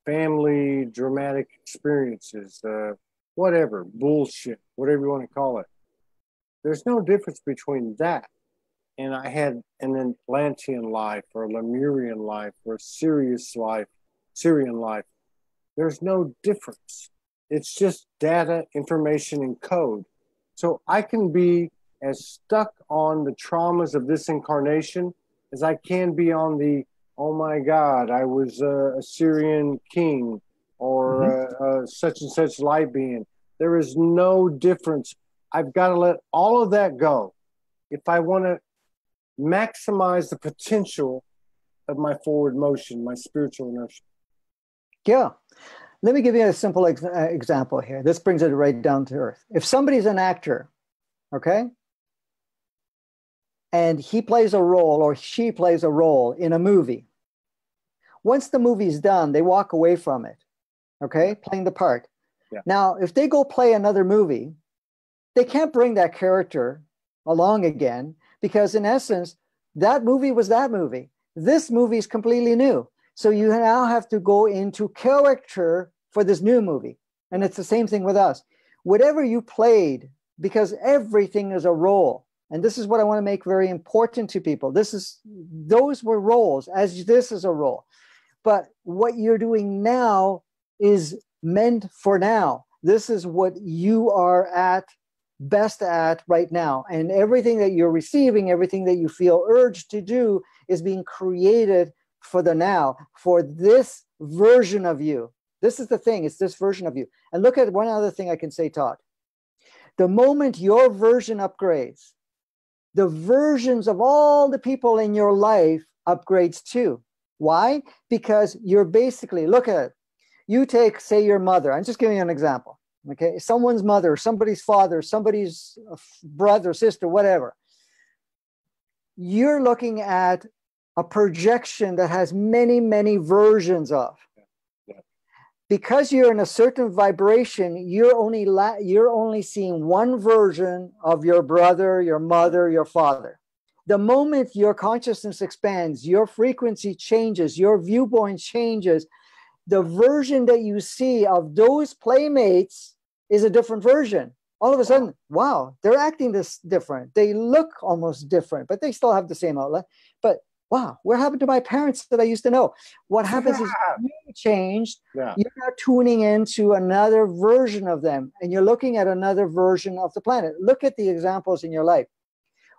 family dramatic experiences, whatever, bullshit, whatever you want to call it. There's no difference between that and I had an Atlantean life or a Lemurian life or a Syrian life. There's no difference. It's just data, information, and code. So I can be as stuck on the traumas of this incarnation as I can be on the, oh my God, I was a Syrian king or such and such light being. There is no difference. I've got to let all of that go if I want to maximize the potential of my forward motion, my spiritual inertia. Yeah. Let me give you a simple example here. This brings it right down to earth. If somebody's an actor, okay, and he plays a role or she plays a role in a movie, once the movie's done, they walk away from it, okay, playing the part. Yeah. Now, if they go play another movie, they can't bring that character along again because, in essence, that movie was that movie. This movie is completely new. So you now have to go into character for this new movie. And it's the same thing with us. Whatever you played, because everything is a role. And this is what I want to make very important to people. Those were roles, as this is a role. But what you're doing now is meant for now. This is what you are best at right now. And everything that you're receiving, everything that you feel urged to do is being created for the now, for this version of you. This is the thing, it's this version of you. And look at one other thing I can say, Todd. The moment your version upgrades, the versions of all the people in your life upgrades too. Why? Because you're basically, look at it. You take, say, your mother. I'm just giving you an example. Okay, someone's mother, somebody's father, somebody's brother, sister, whatever. You're looking at a projection that has many, many versions of. Because you're in a certain vibration, you're only seeing one version of your brother, your mother, your father. The moment your consciousness expands, your frequency changes, your viewpoint changes, the version that you see of those playmates is a different version. All of a sudden, wow, they're acting this different. They look almost different, but they still have the same outlet. But wow, what happened to my parents that I used to know? What happens is you changed. Yeah. You're now tuning into another version of them, and you're looking at another version of the planet. Look at the examples in your life.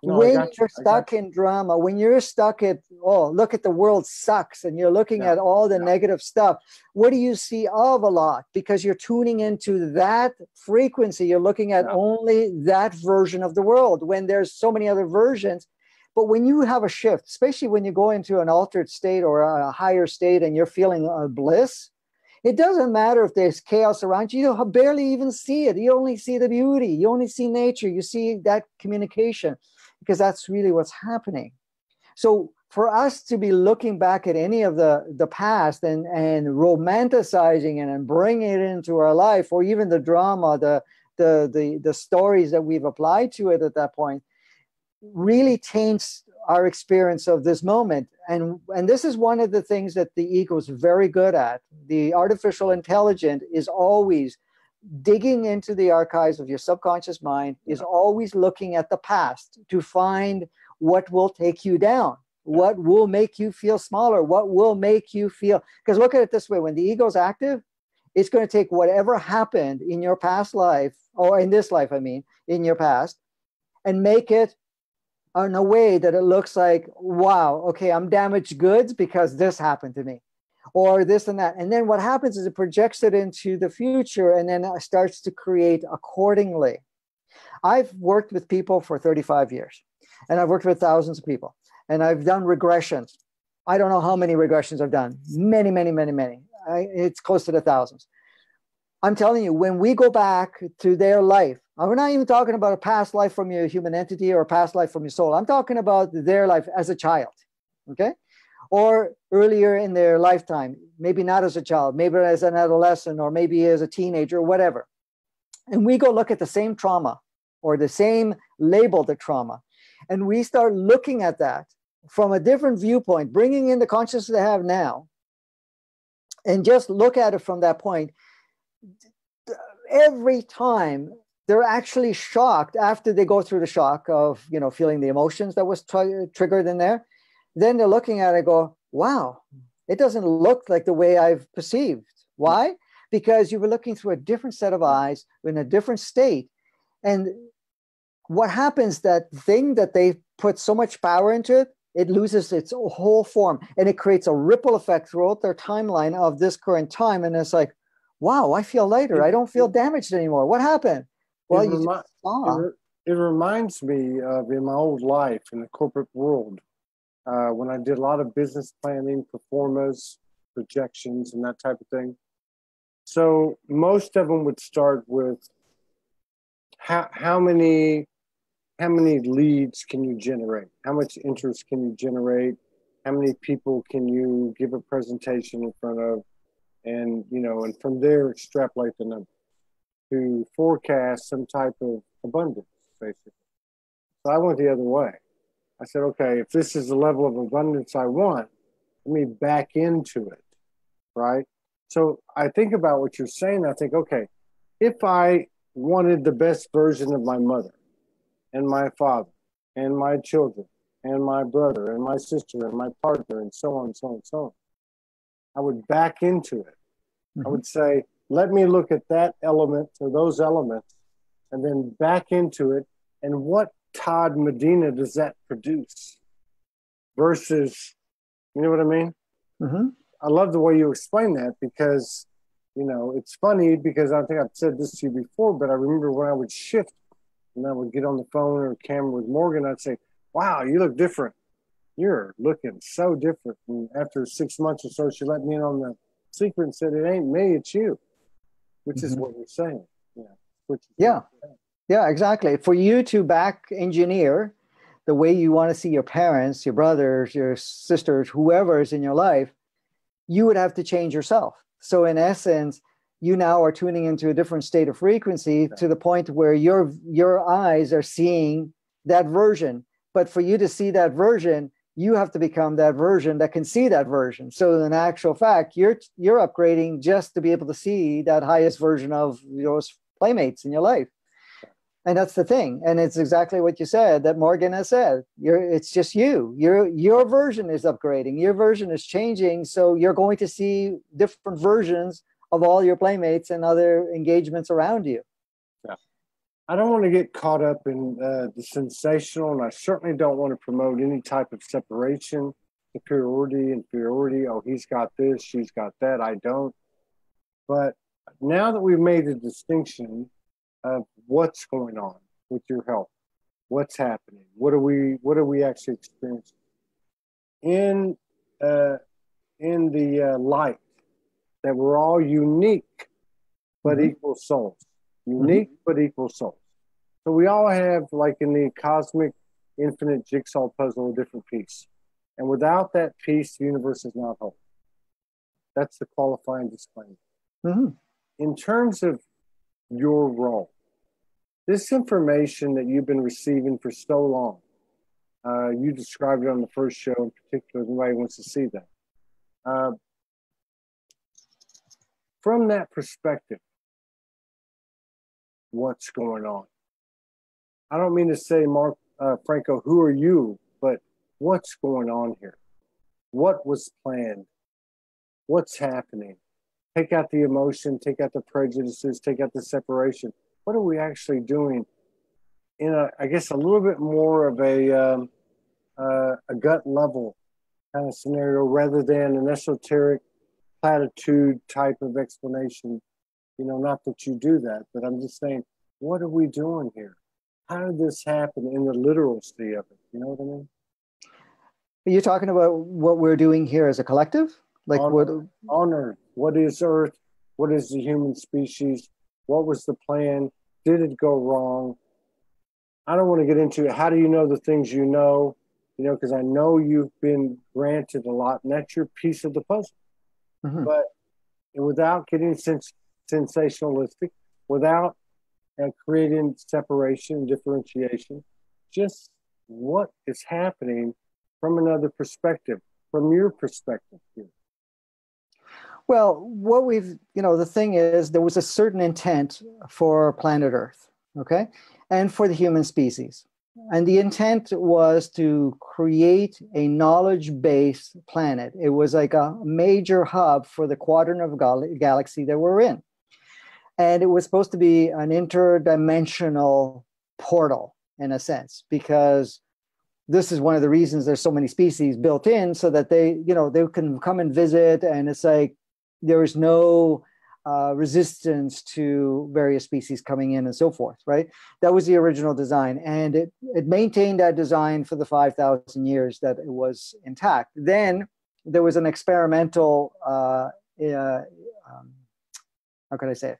When you're stuck in drama, when you're stuck at, look at the world sucks, and you're looking at all the negative stuff, what do you see of a lot? Because you're tuning into that frequency. You're looking at only that version of the world when there's so many other versions. But when you have a shift, especially when you go into an altered state or a higher state and you're feeling bliss, it doesn't matter if there's chaos around you. You barely even see it. You only see the beauty. You only see nature. You see that communication, because that's really what's happening. So for us to be looking back at any of the past and romanticizing it and bringing it into our life, or even the drama, the stories that we've applied to it at that point, really taints our experience of this moment. And this is one of the things that the ego is very good at. The artificial intelligence is always digging into the archives of your subconscious mind, is always looking at the past to find what will take you down, what will make you feel smaller, what will make you feel, because look at it this way, when the ego is active, It's going to take whatever happened in your past life, or in this life, I mean, in your past, and make it in a way that it looks like, wow, okay, I'm damaged goods because this happened to me, or this and that. And then what happens is it projects it into the future, and then it starts to create accordingly. I've worked with people for 35 years, and I've worked with thousands of people, and I've done regressions. I don't know how many regressions I've done. Many, many, many, many. It's close to the thousands. I'm telling you, when we go back to their life, we're not even talking about a past life from your human entity or a past life from your soul. I'm talking about their life as a child, okay? Or earlier in their lifetime, maybe not as a child, maybe as an adolescent, or maybe as a teenager, or whatever. And we go look at the same trauma or the same labeled trauma, and we start looking at that from a different viewpoint, bringing in the consciousness they have now, and just look at it from that point. Every time they're actually shocked after they go through the shock of, you know, feeling the emotions that was triggered in there. Then they're looking at it and go, wow, it doesn't look like the way I've perceived. Why? Because you were looking through a different set of eyes in a different state. And what happens, that thing that they put so much power into it, it loses its whole form, and it creates a ripple effect throughout their timeline of this current time. And it's like, wow, I feel lighter. I don't feel damaged anymore. What happened? Well, you just saw. It reminds me of in my old life in the corporate world, when I did a lot of business planning, performance, projections, and that type of thing. So most of them would start with how many leads can you generate? How much interest can you generate? How many people can you give a presentation in front of? And, you know, and from there, extrapolate the number to forecast some type of abundance, basically. So I went the other way. I said, okay, if this is the level of abundance I want, let me back into it, right? So I think about what you're saying. I think, okay, if I wanted the best version of my mother and my father and my children and my brother and my sister and my partner and so on, so on, so on, I would back into it. I would say, let me look at that element or those elements and then back into it. And what Todd Medina does that produce versus, you know what I mean? Mm-hmm. I love the way you explain that because, you know, it's funny because I think I've said this to you before, but I remember when I would shift and I would get on the phone or camera with Morgan, I'd say, wow, you look different. You're looking so different. And after 6 months or so, she let me in on the secret and said, it ain't me, it's you, which is what you're saying. Yeah, exactly. For you to back engineer the way you want to see your parents, your brothers, your sisters, whoever is in your life, you would have to change yourself. So in essence, you now are tuning into a different state of frequency to the point where your eyes are seeing that version. But for you to see that version, you have to become that version that can see that version. So in actual fact, you're upgrading just to be able to see that highest version of your playmates in your life. And that's the thing. And it's exactly what you said, that Morgan has said. It's just you. Your version is upgrading. Your version is changing. So you're going to see different versions of all your playmates and other engagements around you. Yeah. I don't want to get caught up in the sensational, and I certainly don't want to promote any type of separation, superiority, inferiority. Oh, he's got this, she's got that. I don't. But now that we've made the distinction of what's going on with your health, what's happening, what are we actually experiencing in the light, that we're all unique but equal souls, unique but equal souls. So we all have, like in the cosmic infinite jigsaw puzzle, a different piece. And without that piece, the universe is not whole. That's the qualifying disclaimer. In terms of your role, this information that you've been receiving for so long, you described it on the first show in particular, nobody wants to see that. From that perspective, what's going on? I don't mean to say, Franco, who are you? But what's going on here? What was planned? What's happening? take out the emotion, take out the prejudices, take out the separation. What are we actually doing in I guess, a little bit more of a gut level kind of scenario rather than an esoteric platitude type of explanation? Not that you do that, but I'm just saying, what are we doing here? How did this happen in the literalcy of it? You know what I mean? Are you talking about what we're doing here as a collective? Like on Earth. What is Earth? What is the human species? What was the plan? Did it go wrong? I don't want to get into it. How do you know the things you know? Because I know you've been granted a lot, and that's your piece of the puzzle. Mm-hmm. But without getting sensationalistic, without creating separation and differentiation, just what is happening from another perspective, from your perspective here. Well, what the thing is, there was a certain intent for planet Earth, okay, and for the human species. And the intent was to create a knowledge-based planet. It was like a major hub for the quadrant of galaxy that we're in. And it was supposed to be an interdimensional portal, in a sense, because this is one of the reasons there's so many species built in, so that they can come and visit, and it's like there is no resistance to various species coming in and so forth, right? That was the original design, and it maintained that design for the 5,000 years that it was intact. Then there was an experimental, how can I say it?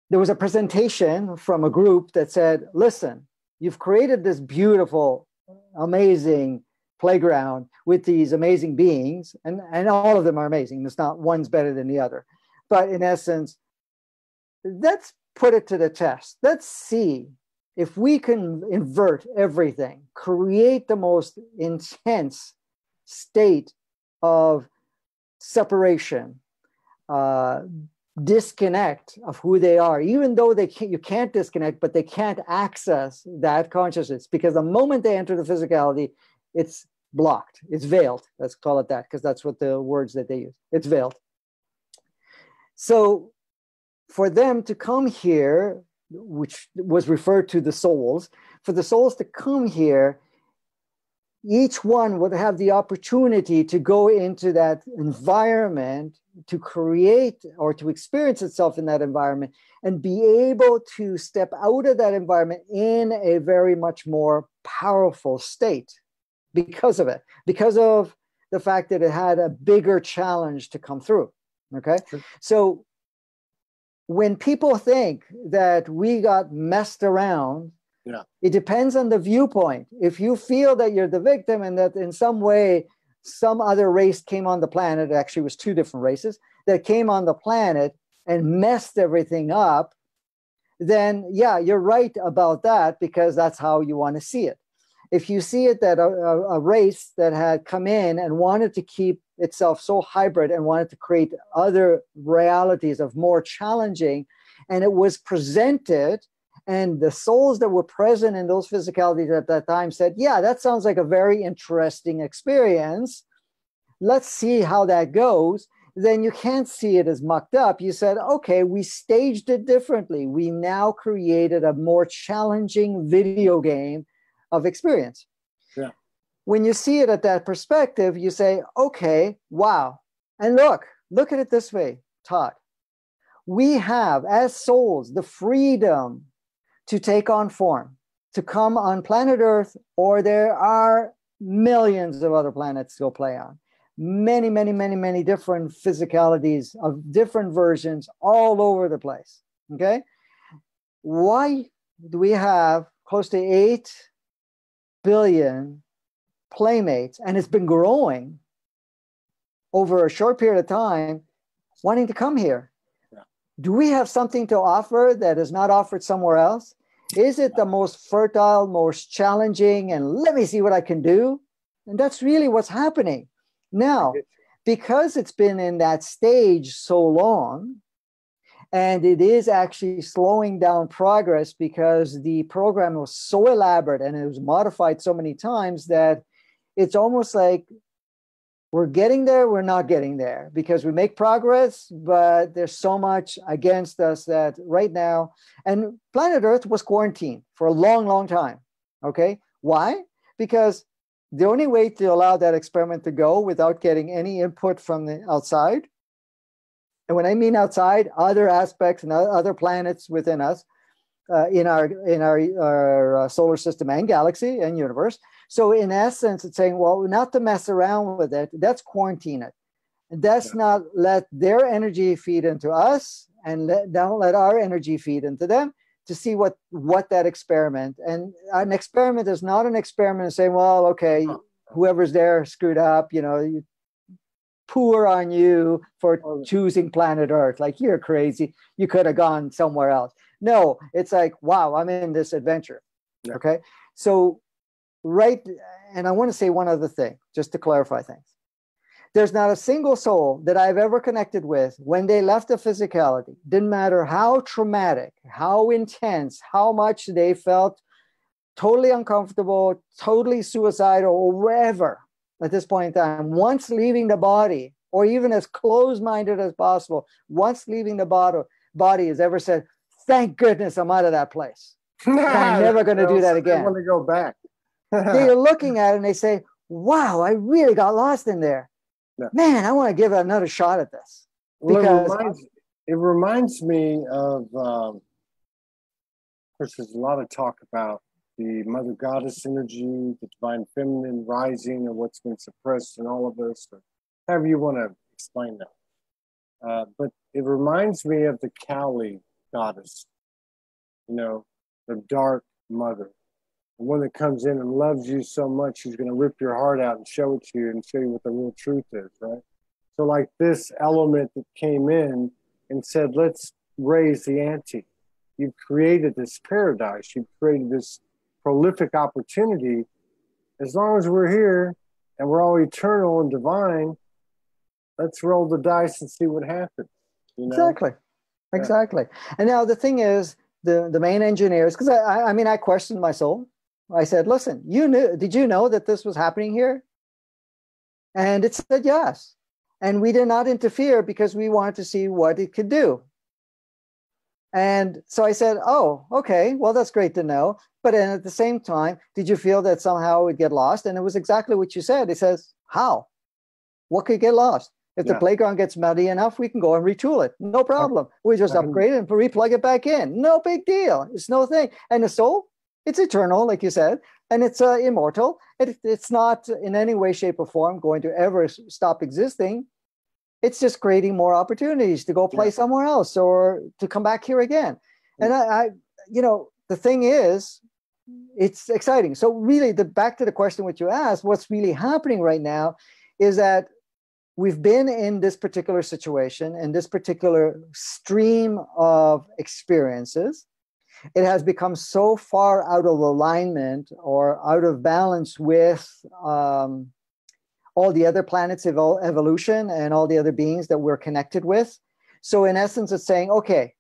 There was a presentation from a group that said, listen, you've created this beautiful, amazing playground with these amazing beings, and all of them are amazing. It's not one's better than the other. But in essence, let's put it to the test. Let's see if we can invert everything, create the most intense state of separation, disconnect of who they are, even though you can't disconnect, but they can't access that consciousness, because the moment they enter the physicality, it's blocked, it's veiled. Let's call it that, because that's what the words that they use. It's veiled. So for them to come here, which was referred to the souls, for the souls to come here, each one would have the opportunity to go into that environment, to create or to experience itself in that environment, and be able to step out of that environment in a very much more powerful state because of it, because of the fact that it had a bigger challenge to come through. Okay. Sure. So when people think that we got messed around, it depends on the viewpoint. If you feel that you're the victim and that in some way, some other race came on the planet, it actually was two different races that came on the planet and messed everything up, then yeah, you're right about that, because that's how you want to see it. If you see it that a race that had come in and wanted to keep itself so hybrid and wanted to create other realities of more challenging, and it was presented, and the souls that were present in those physicalities at that time said, yeah, that sounds like a very interesting experience. Let's see how that goes. Then you can't see it as mucked up. You said, okay, we staged it differently. We now created a more challenging video game of experience. Yeah. When you see it at that perspective, you say, okay, wow. And look at it this way, Todd. We have, as souls, the freedom to take on form, to come on planet Earth, or there are millions of other planets to go play on. Many, many, many, many different physicalities of different versions all over the place. Okay? Why do we have close to 8 billion playmates, and it's been growing over a short period of time, wanting to come here? Do we have something to offer that is not offered somewhere else? Is it the most fertile, most challenging, and let me see what I can do? And that's really what's happening. Now, because it's been in that stage so long, and it is actually slowing down progress because the program was so elaborate and it was modified so many times that it's almost like we're getting there, we're not getting there, because we make progress, but there's so much against us that right now, and planet Earth was quarantined for a long, long time. Okay. Why? Because the only way to allow that experiment to go without getting any input from the outside, and when I mean outside, other aspects and other planets within us, in our solar system and galaxy and universe. So in essence, it's saying, well, not to mess around with it. That's quarantine it. That's not let their energy feed into us, and don't let our energy feed into them, to see what that experiment. And an experiment is not an experiment of saying, well, okay, whoever's there screwed up, you poor on you for choosing planet Earth. Like, you're crazy. You could have gone somewhere else. No, it's like, wow, I'm in this adventure. Yeah. Okay. So, and I want to say one other thing, just to clarify things. There's not a single soul that I've ever connected with when they left the physicality, didn't matter how traumatic, how intense, how much they felt totally uncomfortable, totally suicidal, or wherever at this point in time, once leaving the body, or even as closed-minded as possible, once leaving the body has ever said, thank goodness I'm out of that place. I'm never going to do that again. I want to go back. They're looking at it and they say, wow, I really got lost in there. Yeah. Man, I want to give it another shot at this. Well, it reminds me of course, there's a lot of talk about the Mother Goddess energy, the Divine Feminine rising, and what's been suppressed in all of us, or however you want to explain that. But it reminds me of the Kali goddess, the dark mother, the one that comes in and loves you so much, she's going to rip your heart out and show it to you and show you what the real truth is, right? So like this element that came in and said, let's raise the ante. You've created this paradise. You've created this prolific opportunity. As long as we're here and we're all eternal and divine, let's roll the dice and see what happens. Exactly. And now the thing is, the main engineers, because I questioned my soul. I said, listen, did you know that this was happening here? And it said yes. And we did not interfere because we wanted to see what it could do. And so I said, oh, okay, well, that's great to know. But then at the same time, did you feel that somehow it would get lost? And it was exactly what you said. It says, how? What could get lost? If the playground gets muddy enough, we can go and retool it. No problem. We just upgrade it and replug it back in. No big deal. It's no thing. And the soul, it's eternal, like you said, and it's immortal. It's not in any way, shape, or form going to ever stop existing. It's just creating more opportunities to go play somewhere else or to come back here again. And I the thing is, it's exciting. So really, back to the question which you asked, what's really happening right now is that we've been in this particular situation, in this particular stream of experiences. It has become so far out of alignment or out of balance with all the other planets' evolution and all the other beings that we're connected with. So in essence, it's saying, okay,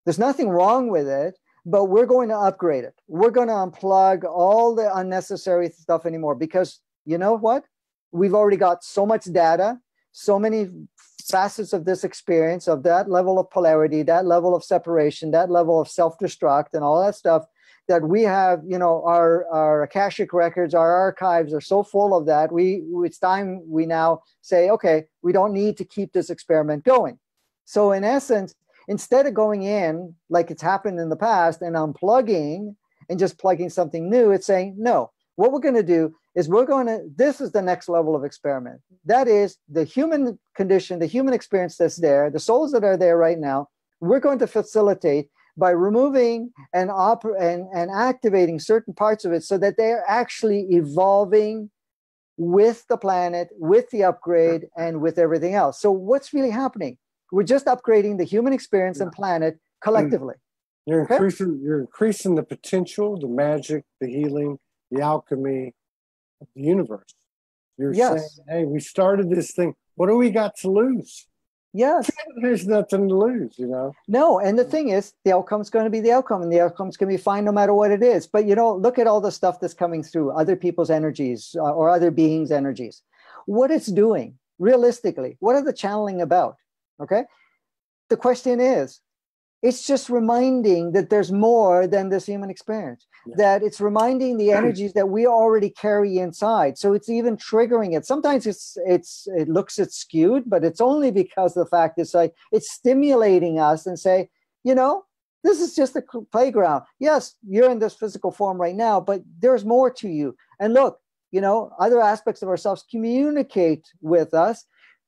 there's nothing wrong with it, but we're going to upgrade it. We're going to unplug all the unnecessary stuff anymore, because you know what? We've already got so much data, so many facets of this experience, of that level of polarity, that level of separation, that level of self-destruct and all that stuff, that we have, our Akashic records, our archives are so full of that. It's time we now say, okay, we don't need to keep this experiment going. So in essence, instead of going in like it's happened in the past and unplugging and just plugging something new, it's saying, no, what we're going to do is this is the next level of experiment. That is the human condition, the human experience that's there, the souls that are there right now. We're going to facilitate by removing and activating certain parts of it so that they're actually evolving with the planet, with the upgrade, and with everything else. So what's really happening? We're just upgrading the human experience and planet collectively. You're increasing the potential, the magic, the healing, the alchemy of the universe. You're saying, hey, we started this thing. What do we got to lose? Yes. There's nothing to lose, No, and the thing is, the outcome's going to be the outcome, and the outcome's going to be fine no matter what it is. But, look at all the stuff that's coming through, other people's energies or other beings' energies. what it's doing realistically. What are the channeling about? Okay. The question is, it's just reminding that there's more than this human experience, that it's reminding the energies that we already carry inside. So it's even triggering it. Sometimes it looks it's skewed, but it's only because the fact is like it's stimulating us and say, you know, this is just a playground. Yes, you're in this physical form right now, but there's more to you. And look, you know, other aspects of ourselves communicate with us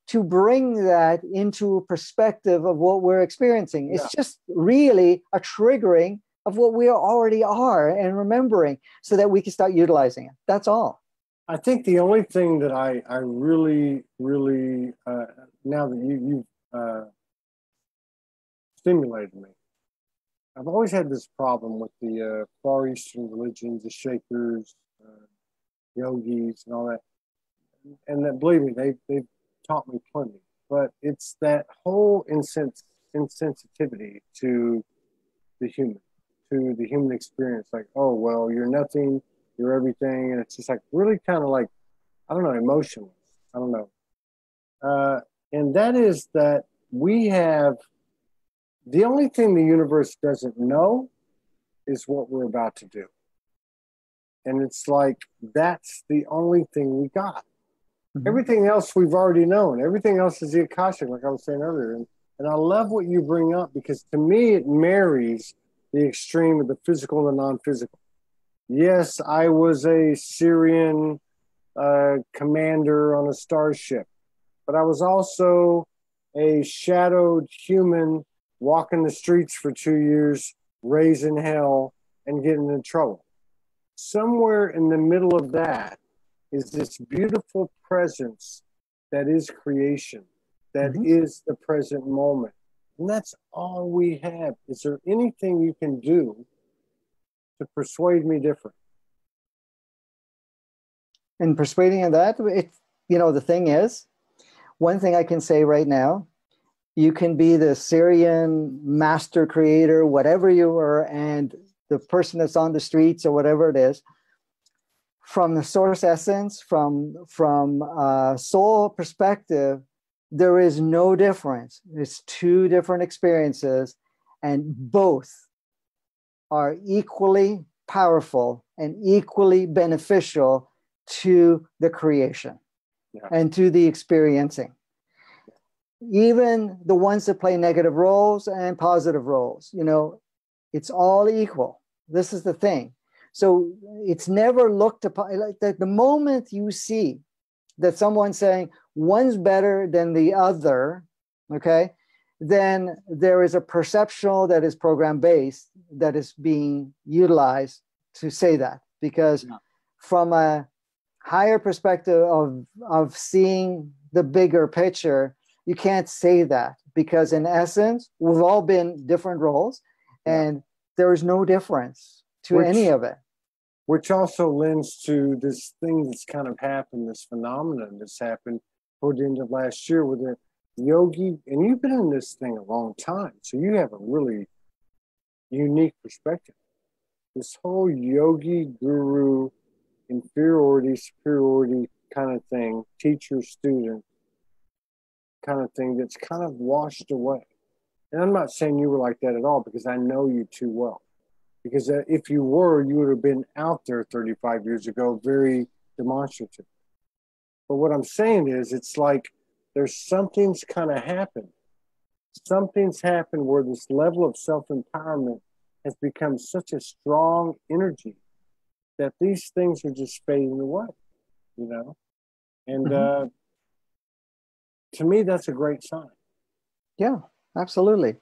to bring that into perspective of what we're experiencing. It's just really a triggering of what we already are and remembering so that we can start utilizing it. That's all. I think the only thing that I really, now that you've stimulated me, I've always had this problem with the Far Eastern religions, the Shakers, yogis, and all that. And that, believe me, they've taught me plenty. But it's that whole insensitivity to the human experience. Like, oh, well, you're nothing, you're everything. And it's just like really kind of like, I don't know, emotionless. I don't know. And that is that we have, the only thing the universe doesn't know is what we're about to do. And it's like, that's the only thing we got. Mm-hmm. Everything else we've already known. Everything else is the Akashic, like I was saying earlier. And I love what you bring up because to me, it marries the extreme of the physical and the non-physical. Yes, I was a Syrian commander on a starship, but I was also a shadowed human walking the streets for 2 years, raising hell and getting in trouble. Somewhere in the middle of that is this beautiful presence that is creation, that is the present moment. And that's all we have. Is there anything you can do to persuade me different? In persuading of that, you know, the thing is, one thing I can say right now, you can be the Syrian master creator, whatever you were, and the person that's on the streets or whatever it is, from the source essence, from soul perspective, there is no difference. It's two different experiences, and both are equally powerful and equally beneficial to the creation and to the experiencing. Even the ones that play negative roles and positive roles, you know, it's all equal. This is the thing. So it's never looked upon like that. The moment you see that someone's saying one's better than the other, okay, then there is a perceptual that is program based that is being utilized to say that, because from a higher perspective of seeing the bigger picture, you can't say that, because in essence, we've all been different roles and there is no difference to any of it. Which also lends to this thing that's kind of happened, this phenomenon that's happened toward the end of last year with the yogi. And you've been in this thing a long time, so you have a really unique perspective. This whole yogi guru, inferiority, superiority kind of thing, teacher, student kind of thing that's kind of washed away. And I'm not saying you were like that at all, because I know you too well. Because if you were, you would have been out there 35 years ago, very demonstrative. But what I'm saying is, it's like there's something's kind of happened. Something's happened where this level of self-empowerment has become such a strong energy that these things are just fading away, you know? And to me, that's a great sign. Yeah, absolutely.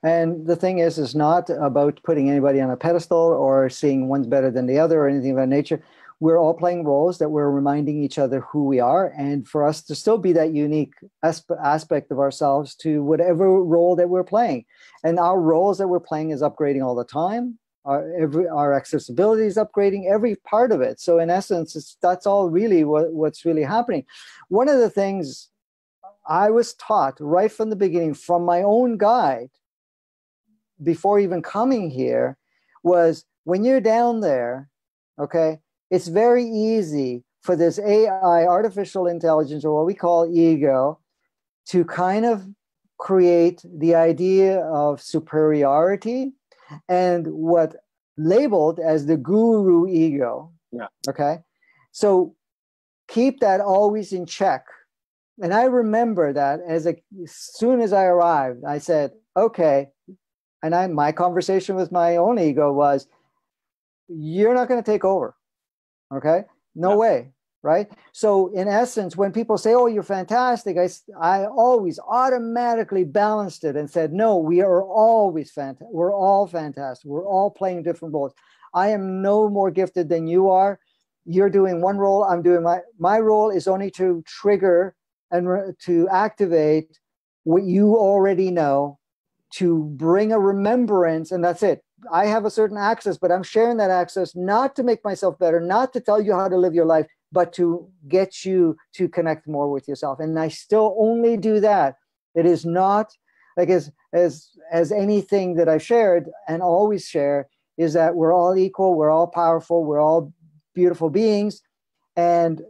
And the thing is not about putting anybody on a pedestal or seeing one's better than the other or anything of that nature. We're all playing roles that we're reminding each other who we are. And for us to still be that unique aspect of ourselves to whatever role that we're playing. And our roles that we're playing is upgrading all the time. Our accessibility is upgrading every part of it. So in essence, that's all really what's really happening. One of the things I was taught right from the beginning from my own guide, before even coming here, was when you're down there, okay, it's very easy for this AI, artificial intelligence, or what we call ego, to kind of create the idea of superiority and what labeled as the guru ego. Yeah. Okay. So keep that always in check. And I remember that as soon as I arrived, I said, okay. And my conversation with my own ego was, you're not going to take over. Okay. No way. Right. So in essence, when people say, oh, you're fantastic, I always automatically balanced it and said, no, we are always fantastic. We're all fantastic. We're all playing different roles. I am no more gifted than you are. You're doing one role. I'm doing my role is only to trigger and to activate what you already know, to bring a remembrance, and that's it. I have a certain access, but I'm sharing that access not to make myself better, not to tell you how to live your life, but to get you to connect more with yourself. And I still only do that. It is not like as anything that I shared and always share is that we're all equal, we're all powerful, we're all beautiful beings, and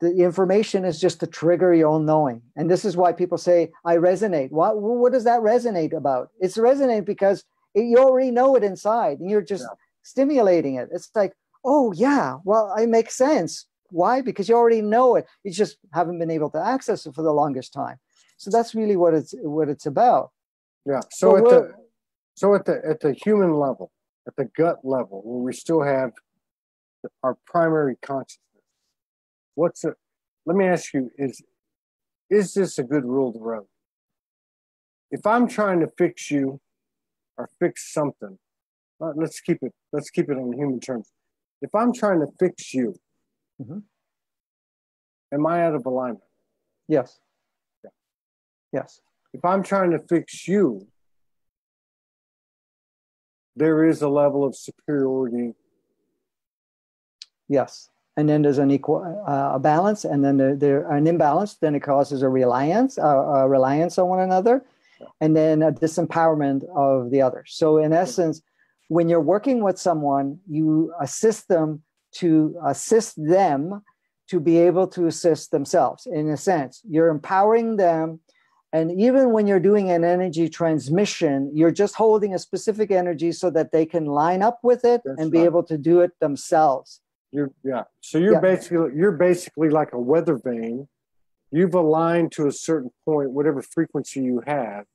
the information is just to trigger your own knowing. And this is why people say, I resonate. What does that resonate about? It's resonate because you already know it inside and you're just stimulating it. It's like, oh yeah, well, it makes sense. Why? Because you already know it. You just haven't been able to access it for the longest time. So that's really what it's about. Yeah. So at the human level, at the gut level, where we still have our primary consciousness, let me ask you, is this a good rule of the road? If I'm trying to fix you or fix something, let's keep it on human terms. If I'm trying to fix you, am I out of alignment? Yes. Yeah. Yes. If I'm trying to fix you, there is a level of superiority. Yes. And then there's an a balance, and then there an imbalance. Then it causes a reliance on one another, and then a disempowerment of the other. So in essence, when you're working with someone, you assist them to be able to assist themselves. In a sense, you're empowering them. And even when you're doing an energy transmission, you're just holding a specific energy so that they can line up with it and be able to do it themselves. So you're basically like a weather vane. You've aligned to a certain point, whatever frequency you have,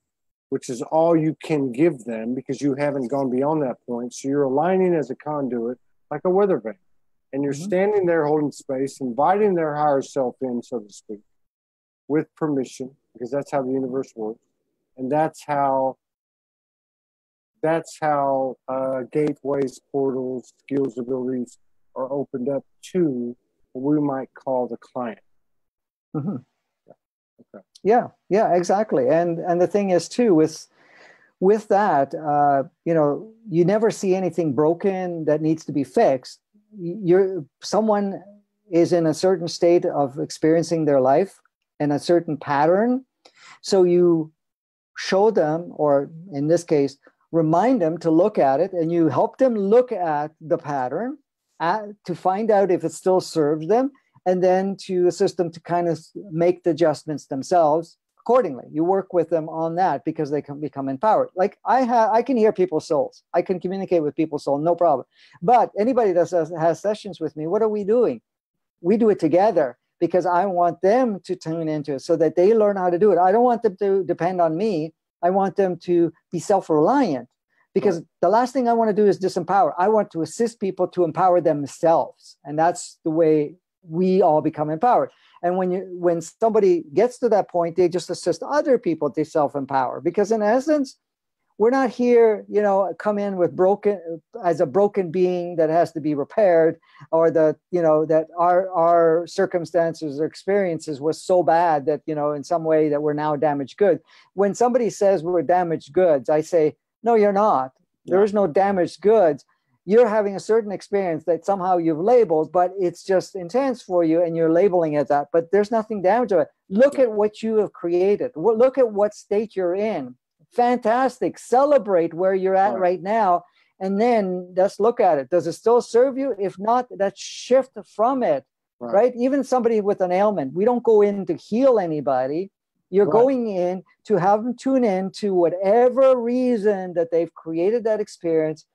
which is all you can give them because you haven't gone beyond that point. So you're aligning as a conduit, like a weather vane. And you're standing there holding space, inviting their higher self in, so to speak, with permission, because that's how the universe works. And that's how gateways, portals, skills, abilities are opened up to what we might call the client. Yeah, exactly. And the thing is too, with that, you never see anything broken that needs to be fixed. Someone is in a certain state of experiencing their life and a certain pattern. So you show them, or in this case, remind them to look at it, and you help them look at the pattern to find out if it still serves them, and then to assist them to kind of make the adjustments themselves accordingly. You work with them on that because they can become empowered. Like I can hear people's souls. I can communicate with people's soul, no problem. But anybody that has sessions with me, what are we doing? We do it together because I want them to tune into it so that they learn how to do it. I don't want them to depend on me. I want them to be self-reliant, because the last thing I want to do is disempower. I want to assist people to empower themselves. And that's the way we all become empowered. And when somebody gets to that point, they just assist other people to self-empower, because in essence, we're not here, come in with as a broken being that has to be repaired, or that our circumstances or experiences was so bad that, in some way that we're now damaged goods. When somebody says we're damaged goods, I say, no, you're not. There is no damaged goods. You're having a certain experience that somehow you've labeled, but it's just intense for you and you're labeling it that, but there's nothing damaged to it. Look at what you have created. Look at what state you're in. Fantastic. Celebrate where you're at right now. And then let's look at it. Does it still serve you? If not, let's shift from it right? Even somebody with an ailment, we don't go in to heal anybody. You're going in to have them tune in to whatever reason that they've created that experience.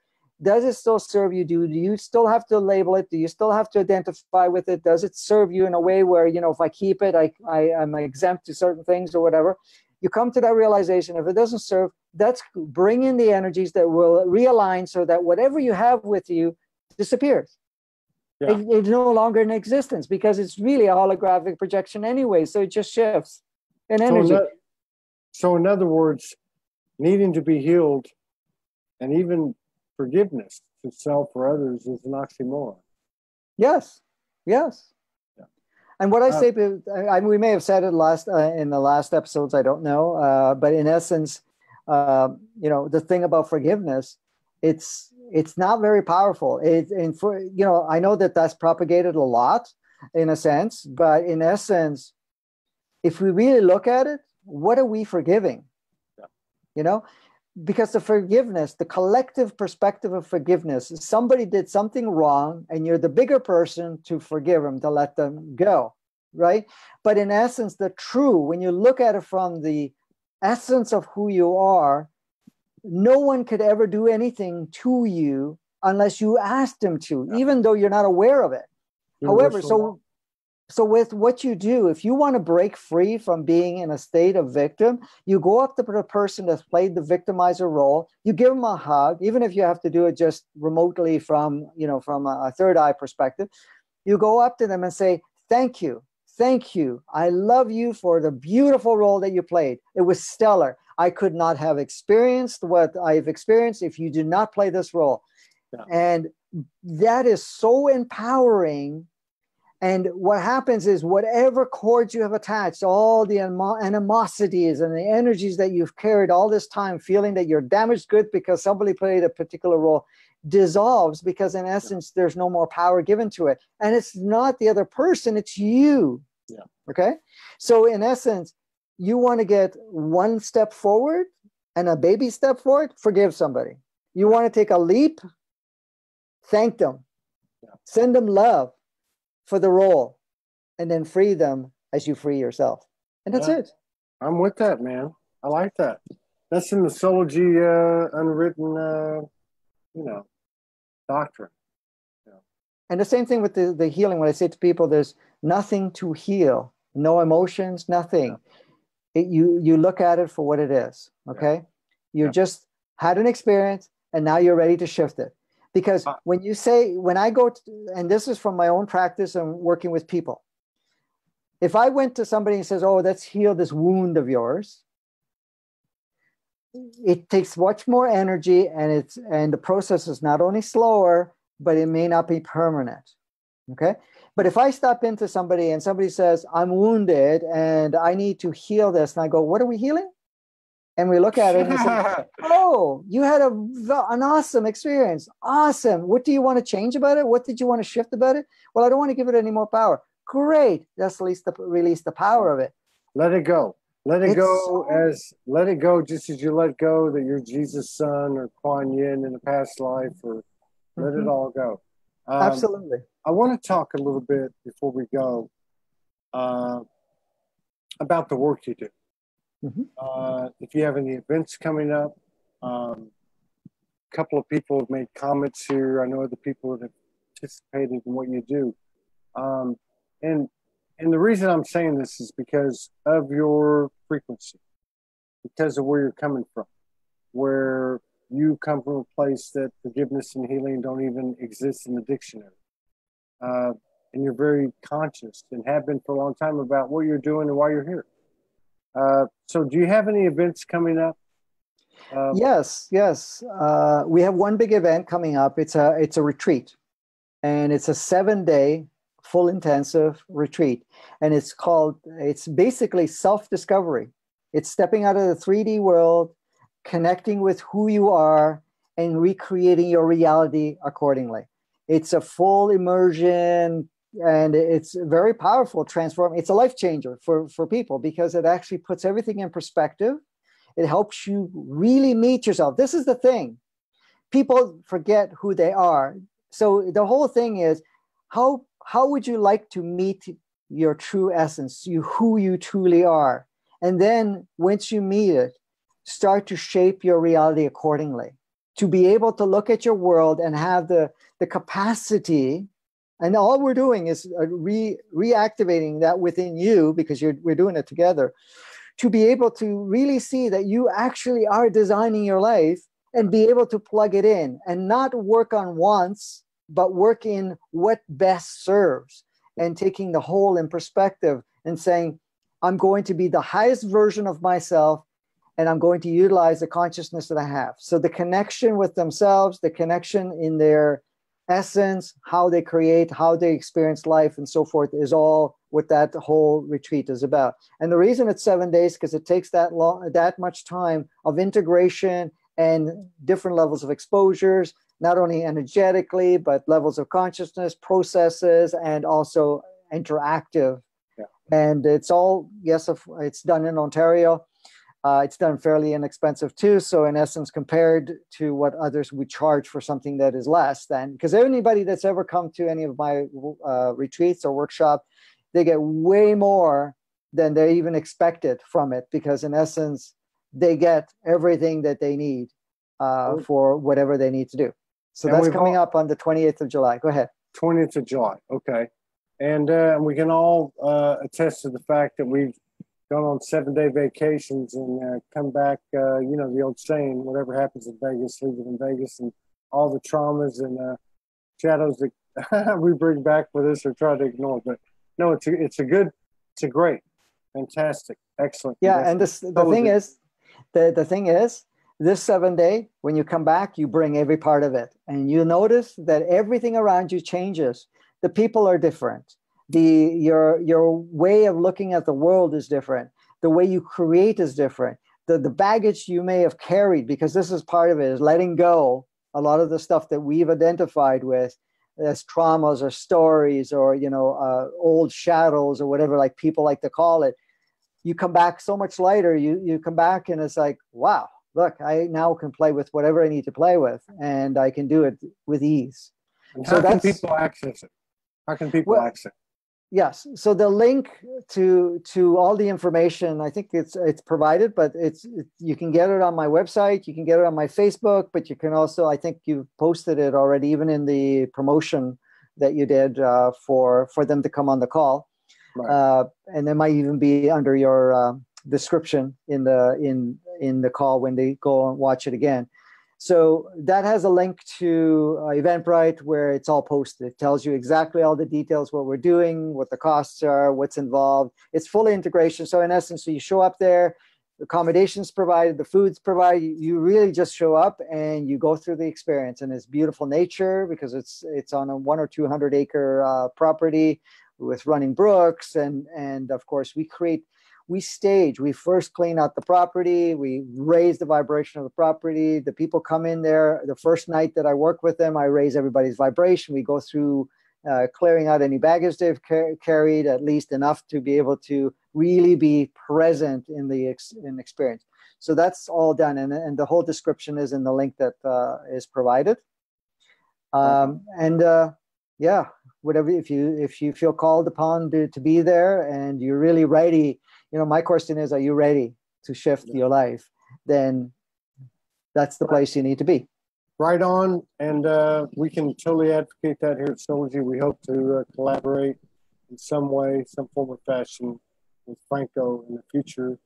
Does it still serve you? Do you still have to label it? Do you still have to identify with it? Does it serve you in a way where, you know, if I keep it, I'm exempt to certain things or whatever? You come to that realization. If it doesn't serve, that's bring in the energies that will realign so that whatever you have with you disappears. Yeah. It's no longer in existence because it's really a holographic projection anyway. So it just shifts in energy. So in other words, needing to be healed and even forgiveness to self or others is an oxymoron. Yes. Yes. Yeah. And what I say, we may have said it in the last episodes, I don't know. But in essence, you know, the thing about forgiveness, it's not very powerful. I know that that's propagated a lot in a sense, but in essence, if we really look at it, what are we forgiving? Yeah. You know, because the forgiveness, the collective perspective of forgiveness, somebody did something wrong and you're the bigger person to forgive them, to let them go, right? But in essence, when you look at it from the essence of who you are, no one could ever do anything to you unless you asked them to, even though you're not aware of it. However, so with what you do, if you want to break free from being in a state of victim, you go up to the person that's played the victimizer role, you give them a hug, even if you have to do it just remotely from a third eye perspective. You go up to them and say, thank you. Thank you. I love you for the beautiful role that you played. It was stellar. I could not have experienced what I've experienced if you did not play this role. Yeah. And that is so empowering. And what happens is whatever cords you have attached, all the animosities and the energies that you've carried all this time, feeling that you're damaged good because somebody played a particular role, dissolves because in essence, there's no more power given to it. And it's not the other person, it's you. Yeah. Okay. So in essence, you want to get one step forward and a baby step forward, forgive somebody. You want to take a leap, thank them, send them love for the role, and then free them as you free yourself. And that's it. I'm with that, man. I like that. That's in the Soulogy unwritten, doctrine. Yeah. And the same thing with the healing. When I say to people, there's nothing to heal, no emotions, nothing. Yeah. You look at it for what it is, okay? Yeah. You just had an experience, and now you're ready to shift it. Because when I go to, and this is from my own practice and working with people, if I went to somebody and says, oh, let's heal this wound of yours, it takes much more energy and the process is not only slower, but it may not be permanent. Okay. But if I step into somebody and somebody says, I'm wounded and I need to heal this, and I go, what are we healing? And we look at it and we say, oh, you had an awesome experience. Awesome. What do you want to change about it? What did you want to shift about it? Well, I don't want to give it any more power. Great. Let's release the power of it. Let it go. Let it go just as you let go that you're Jesus' son or Kuan Yin in a past life, or let it all go. Absolutely. I want to talk a little bit before we go about the work you do. Mm-hmm. If you have any events coming up, a couple of people have made comments here. I know other people that have participated in what you do. And the reason I'm saying this is because of your frequency, because of where you're coming from, where you come from a place that forgiveness and healing don't even exist in the dictionary. And you're very conscious and have been for a long time about what you're doing and why you're here. So do you have any events coming up? Yes. We have one big event coming up. It's a retreat, and it's a 7-day full intensive retreat. And it's basically self-discovery. It's stepping out of the 3D world, connecting with who you are, and recreating your reality accordingly. It's a full immersion, and it's very powerful, transforming. It's a life changer for people because it actually puts everything in perspective. It helps you really meet yourself. This is the thing. People forget who they are. So the whole thing is, how how would you like to meet your true essence, who you truly are? And then once you meet it, start to shape your reality accordingly, to be able to look at your world and have the capacity. And all we're doing is reactivating that within you, because we're doing it together, to be able to really see that you actually are designing your life and be able to plug it in and not work on wants, but work in what best serves, and taking the whole in perspective and saying, I'm going to be the highest version of myself, and I'm going to utilize the consciousness that I have. So the connection with themselves, the connection in their essence, how they create, how they experience life, and so forth, is all what that whole retreat is about. And the reason it's 7 days, because it takes that much time of integration and different levels of exposures, not only energetically, but levels of consciousness, processes, and also interactive. Yeah. And it's all, yes, it's done in Ontario. It's done fairly inexpensive too. So in essence, compared to what others would charge for something that is less than, because anybody that's ever come to any of my retreats or workshop, they get way more than they even expected from it, because in essence, they get everything that they need for whatever they need to do. So that's coming up on the 28th of July. Go ahead. 20th of July. Okay. And we can all attest to the fact that we've gone on 7-day vacations and come back, you know, the old saying, whatever happens in Vegas, leave it in Vegas, and all the traumas and shadows that we bring back with us or try to ignore. But no, it's a great, fantastic, excellent. Yeah. And the thing is, this 7 day, when you come back, you bring every part of it, and you notice that everything around you changes. The people are different. Your way of looking at the world is different. The way you create is different. The baggage you may have carried, because this is part of it, is letting go a lot of the stuff that we've identified with as traumas or stories or, you know, old shadows or whatever, like people like to call it. You come back so much lighter. You come back and it's like, wow, look, I now can play with whatever I need to play with, and I can do it with ease. And so how can people access it? How can people access it? Yes. So the link to all the information, I think it's provided, but you can get it on my website. You can get it on my Facebook, but you can also, I think you posted it already, even in the promotion that you did for them to come on the call. Right. And it might even be under your description in the call when they go and watch it again. So that has a link to Eventbrite where it's all posted. It tells you exactly all the details, what we're doing, what the costs are, what's involved. It's full integration. So in essence, so you show up there, the accommodations provided, the food's provided. You really just show up and you go through the experience. And it's beautiful nature because it's on a 100 or 200 acre property with running brooks. And of course, we stage, we first clean out the property, we raise the vibration of the property. The people come in there. The first night that I work with them, I raise everybody's vibration. We go through clearing out any baggage they've carried, at least enough to be able to really be present in the experience. So that's all done. And the whole description is in the link that is provided. Yeah, whatever, if you feel called upon to be there and you're really ready, you know, my question is, are you ready to shift your life? Then that's the place you need to be. Right on. And we can totally advocate that here at Soulogy. We hope to collaborate in some way, some form or fashion with Franco in the future.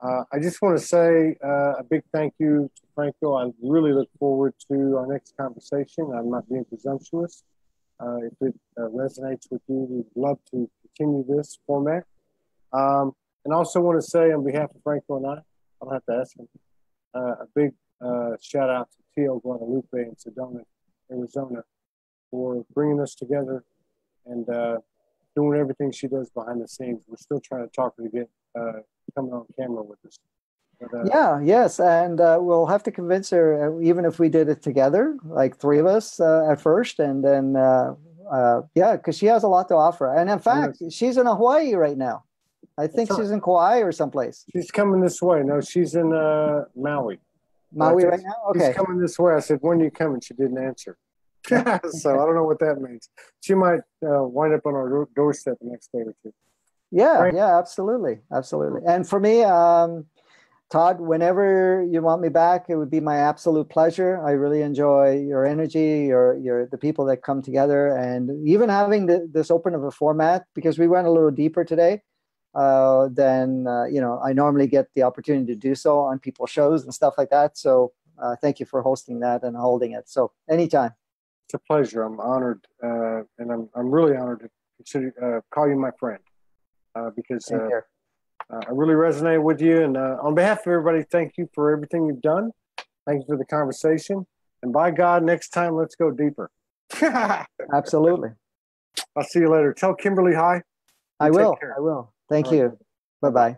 I just want to say a big thank you to Franco. I really look forward to our next conversation. I'm not being presumptuous. If it resonates with you, we'd love to continue this format. And I also want to say on behalf of Franco and I don't have to ask him, a big shout out to Tio Guadalupe in Sedona, Arizona, for bringing us together and doing everything she does behind the scenes. We're still trying to talk her to get coming on camera with us. But, yes. And we'll have to convince her, even if we did it together, like three of us at first. And then, because she has a lot to offer. And in fact, she's in Hawaii right now. I think she's in Kauai or someplace. She's coming this way. No, she's in Maui. Maui right now? Okay. She's coming this way. I said, when are you coming? She didn't answer. So I don't know what that means. She might wind up on our doorstep the next day or two. Yeah, Right? yeah, absolutely. Absolutely. And for me, Todd, whenever you want me back, it would be my absolute pleasure. I really enjoy your energy, the people that come together, and even having this open of a format, because we went a little deeper today than I normally get the opportunity to do so on people's shows and stuff like that. So thank you for hosting that and holding it. So anytime. It's a pleasure. I'm honored, and I'm really honored to consider call you my friend because. I really resonate with you. And on behalf of everybody, thank you for everything you've done. Thank you for the conversation. And by God, next time, let's go deeper. Absolutely. I'll see you later. Tell Kimberly hi. I will. Thank you. Bye-bye.